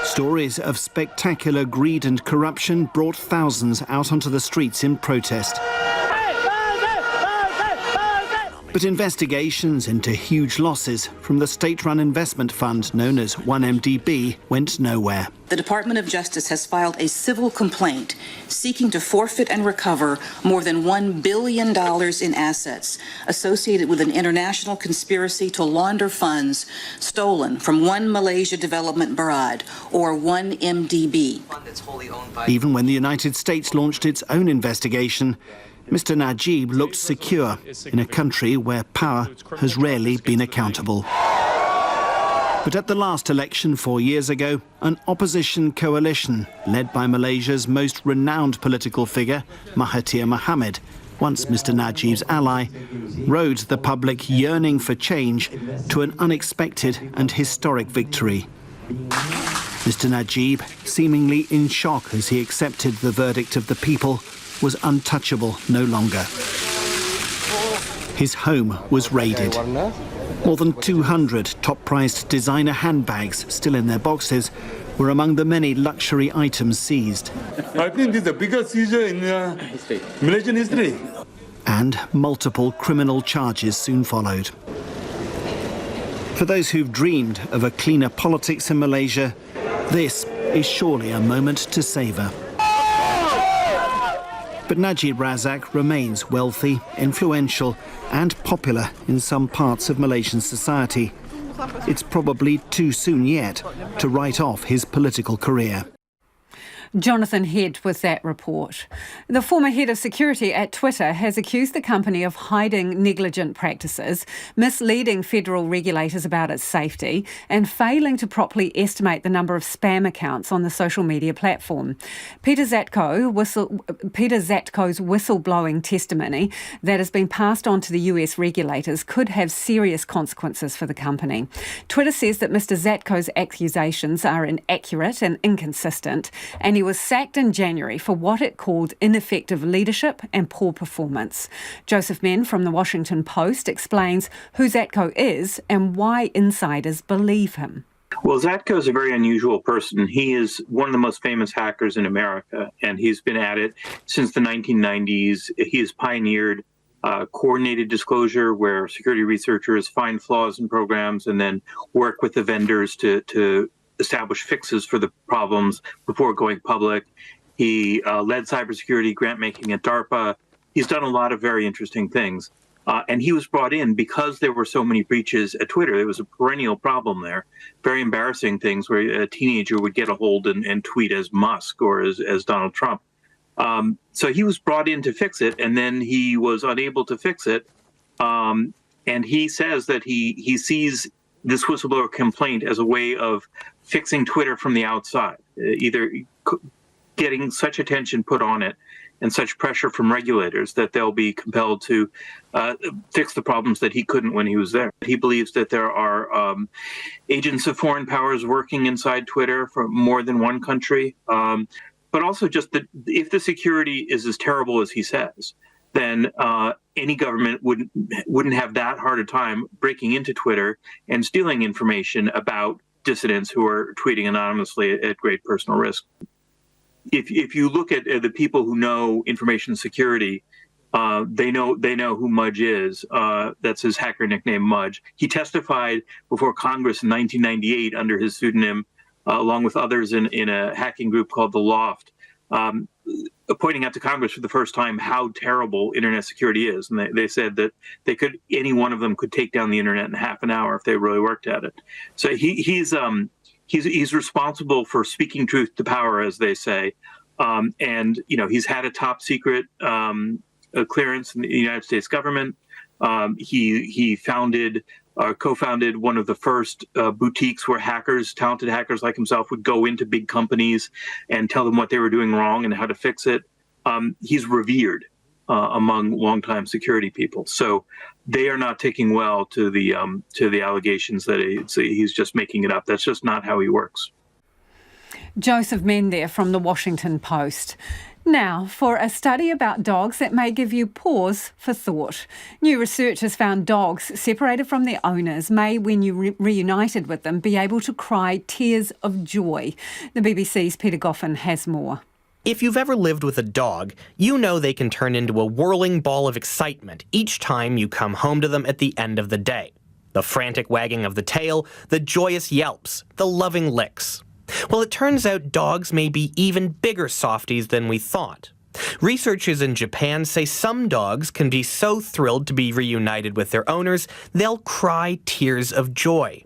Stories of spectacular greed and corruption brought thousands out onto the streets in protest. But investigations into huge losses from the state-run investment fund known as 1MDB went nowhere. The Department of Justice has filed a civil complaint seeking to forfeit and recover more than $1 billion in assets associated with an international conspiracy to launder funds stolen from One Malaysia Development Berhad, or 1MDB. Even when the United States launched its own investigation, Mr. Najib looked secure in a country where power has rarely been accountable. But at the last election 4 years ago, an opposition coalition led by Malaysia's most renowned political figure, Mahathir Mohamad, once Mr. Najib's ally, rode the public yearning for change to an unexpected and historic victory. Mr. Najib, seemingly in shock as he accepted the verdict of the people, was untouchable no longer. His home was raided. More than 200 top-priced designer handbags still in their boxes were among the many luxury items seized. I think this is the biggest seizure in Malaysian history. And multiple criminal charges soon followed. For those who've dreamed of a cleaner politics in Malaysia, this is surely a moment to savour. But Najib Razak remains wealthy, influential and popular in some parts of Malaysian society. It's probably too soon yet to write off his political career. Jonathan Head with that report. The former head of security at Twitter has accused the company of hiding negligent practices, misleading federal regulators about its safety, and failing to properly estimate the number of spam accounts on the social media platform. Peter Zatko's whistleblowing testimony that has been passed on to the US regulators could have serious consequences for the company. Twitter says that Mr. Zatko's accusations are inaccurate and inconsistent, and he was sacked in January for what it called ineffective leadership and poor performance. Joseph Menn from the Washington Post explains who Zatko is and why insiders believe him. Well, Zatko is a very unusual person. He is one of the most famous hackers in America, and he's been at it since the 1990s. He has pioneered coordinated disclosure, where security researchers find flaws in programs and then work with the vendors to establish fixes for the problems before going public. He led cybersecurity grant making at DARPA. He's done a lot of very interesting things. And he was brought in because there were so many breaches at Twitter. There was a perennial problem there. Very embarrassing things where a teenager would get a hold and tweet as Musk or as Donald Trump. So he was brought in to fix it, and then he was unable to fix it. And he says that he sees this whistleblower complaint as a way of fixing Twitter from the outside, either getting such attention put on it and such pressure from regulators that they'll be compelled to fix the problems that he couldn't when he was there. He believes that there are agents of foreign powers working inside Twitter from more than one country, but also just that if the security is as terrible as he says, then any government wouldn't have that hard a time breaking into Twitter and stealing information about dissidents who are tweeting anonymously at great personal risk. If you look at the people who know information security, they know who Mudge is. That's his hacker nickname, Mudge. He testified before Congress in 1998 under his pseudonym, along with others in a hacking group called The Loft, pointing out to Congress for the first time how terrible internet security is. And they said that any one of them could take down the internet in half an hour if they really worked at it. So he's responsible for speaking truth to power, as they say. And, he's had a top secret clearance in the United States government. He co-founded one of the first boutiques where talented hackers like himself, would go into big companies and tell them what they were doing wrong and how to fix it. He's revered. among longtime security people. So they are not taking well to the allegations that he's just making it up. That's just not how he works. Joseph Menn there from the Washington Post. Now, for a study about dogs that may give you pause for thought. New research has found dogs separated from their owners may, when you reunited with them, be able to cry tears of joy. The BBC's Peter Goffin has more. If you've ever lived with a dog, you know they can turn into a whirling ball of excitement each time you come home to them at the end of the day. The frantic wagging of the tail, the joyous yelps, the loving licks. Well, it turns out dogs may be even bigger softies than we thought. Researchers in Japan say some dogs can be so thrilled to be reunited with their owners, they'll cry tears of joy.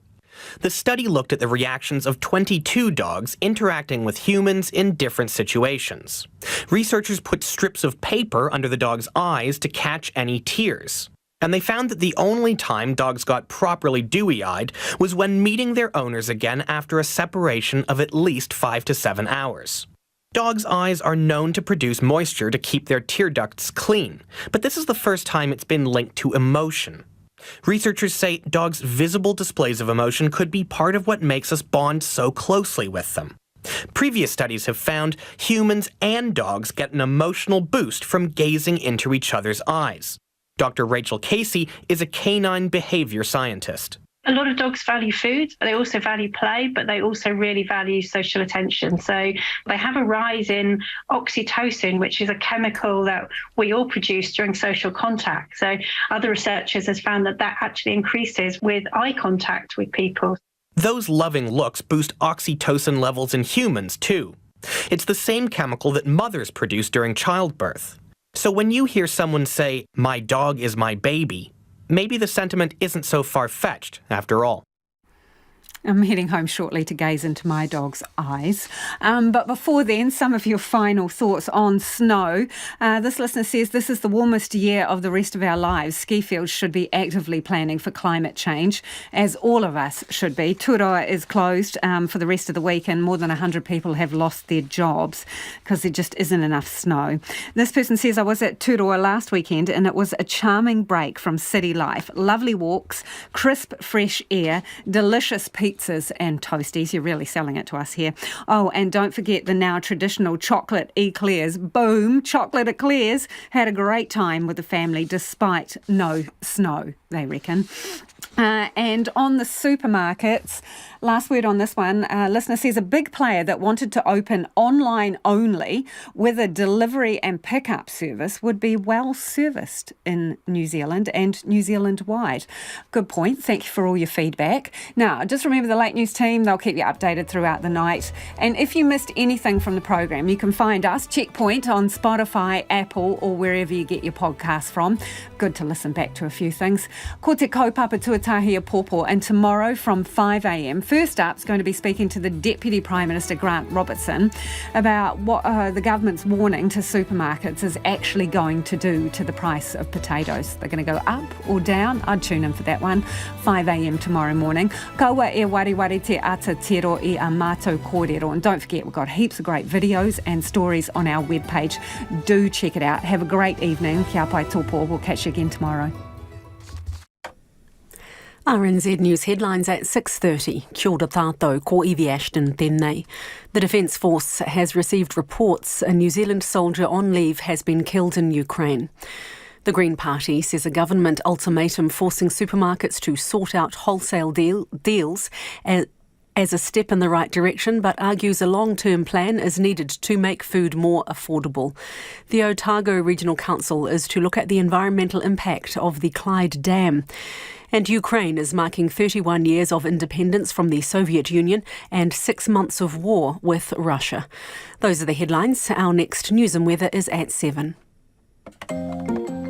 The study looked at the reactions of 22 dogs interacting with humans in different situations. Researchers put strips of paper under the dog's eyes to catch any tears. And they found that the only time dogs got properly dewy-eyed was when meeting their owners again after a separation of at least 5 to 7 hours. Dogs' eyes are known to produce moisture to keep their tear ducts clean, but this is the first time it's been linked to emotion. Researchers say dogs' visible displays of emotion could be part of what makes us bond so closely with them. Previous studies have found humans and dogs get an emotional boost from gazing into each other's eyes. Dr. Rachel Casey is a canine behaviour scientist. A lot of dogs value food, they also value play, but they also really value social attention. So they have a rise in oxytocin, which is a chemical that we all produce during social contact. So other researchers have found that actually increases with eye contact with people. Those loving looks boost oxytocin levels in humans too. It's the same chemical that mothers produce during childbirth. So when you hear someone say, "My dog is my baby," maybe the sentiment isn't so far-fetched after all. I'm heading home shortly to gaze into my dog's eyes. But before then, some of your final thoughts on snow. This listener says, this is the warmest year of the rest of our lives. Skifield should be actively planning for climate change, as all of us should be. Tūroa is closed for the rest of the week, and more than 100 people have lost their jobs because there just isn't enough snow. This person says, I was at Tūroa last weekend and it was a charming break from city life. Lovely walks, crisp, fresh air, delicious pizzas and toasties. You're really selling it to us here. Oh, and don't forget the now traditional chocolate eclairs. Boom, chocolate eclairs. Had a great time with the family despite no snow, they reckon. And on the supermarkets, last word on this one, listener says a big player that wanted to open online only with a delivery and pickup service would be well serviced in New Zealand and New Zealand wide. Good point. Thank you for all your feedback. Now, just remember the Late News team, they'll keep you updated throughout the night. And if you missed anything from the program, you can find us, Checkpoint, on Spotify, Apple, or wherever you get your podcasts from. Good to listen back to a few things. Ko te kaupapa tuatahi a pōpō, and tomorrow from 5 a.m, first up is going to be speaking to the Deputy Prime Minister Grant Robertson about what the government's warning to supermarkets is actually going to do to the price of potatoes. They're going to go up or down. I'd tune in for that one. 5 a.m. tomorrow morning. Kaua e wariwari te Aotearoa I a mātou kōrero. And don't forget, we've got heaps of great videos and stories on our webpage. Do check it out. Have a great evening. Kia pai tōpō. We'll catch you again tomorrow. RNZ News headlines at 6:30. Kia ora tātou, ko Evie Ashton tēnei. The Defence Force has received reports a New Zealand soldier on leave has been killed in Ukraine. The Green Party says a government ultimatum forcing supermarkets to sort out wholesale deals as a step in the right direction, but argues a long-term plan is needed to make food more affordable. The Otago Regional Council is to look at the environmental impact of the Clyde Dam. And Ukraine is marking 31 years of independence from the Soviet Union and 6 months of war with Russia. Those are the headlines. Our next news and weather is at 7.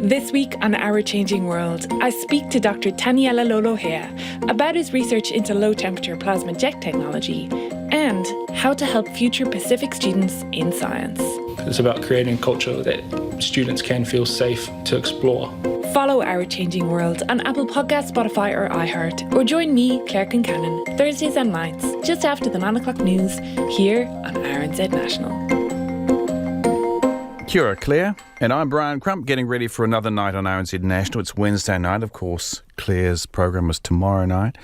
This week on Our Changing World, I speak to Dr. Taniela Lolohea about his research into low-temperature plasma jet technology and how to help future Pacific students in science. It's about creating a culture that students can feel safe to explore. Follow Our Changing World on Apple Podcasts, Spotify or iHeart, or join me, Claire Kincannon, Thursdays and nights, just after the 9 o'clock news, here on RNZ National. Kia ora, Claire. And I'm Brian Crump, getting ready for another night on RNZ National. It's Wednesday night, of course. Claire's program is tomorrow night.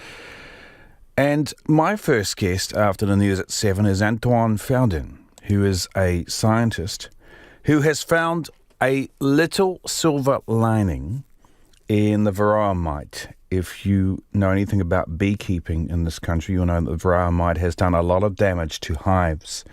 And my first guest after the news at 7 is Antoine Foundin, who is a scientist who has found a little silver lining in the varroa mite. If you know anything about beekeeping in this country, you'll know that the varroa mite has done a lot of damage to hives.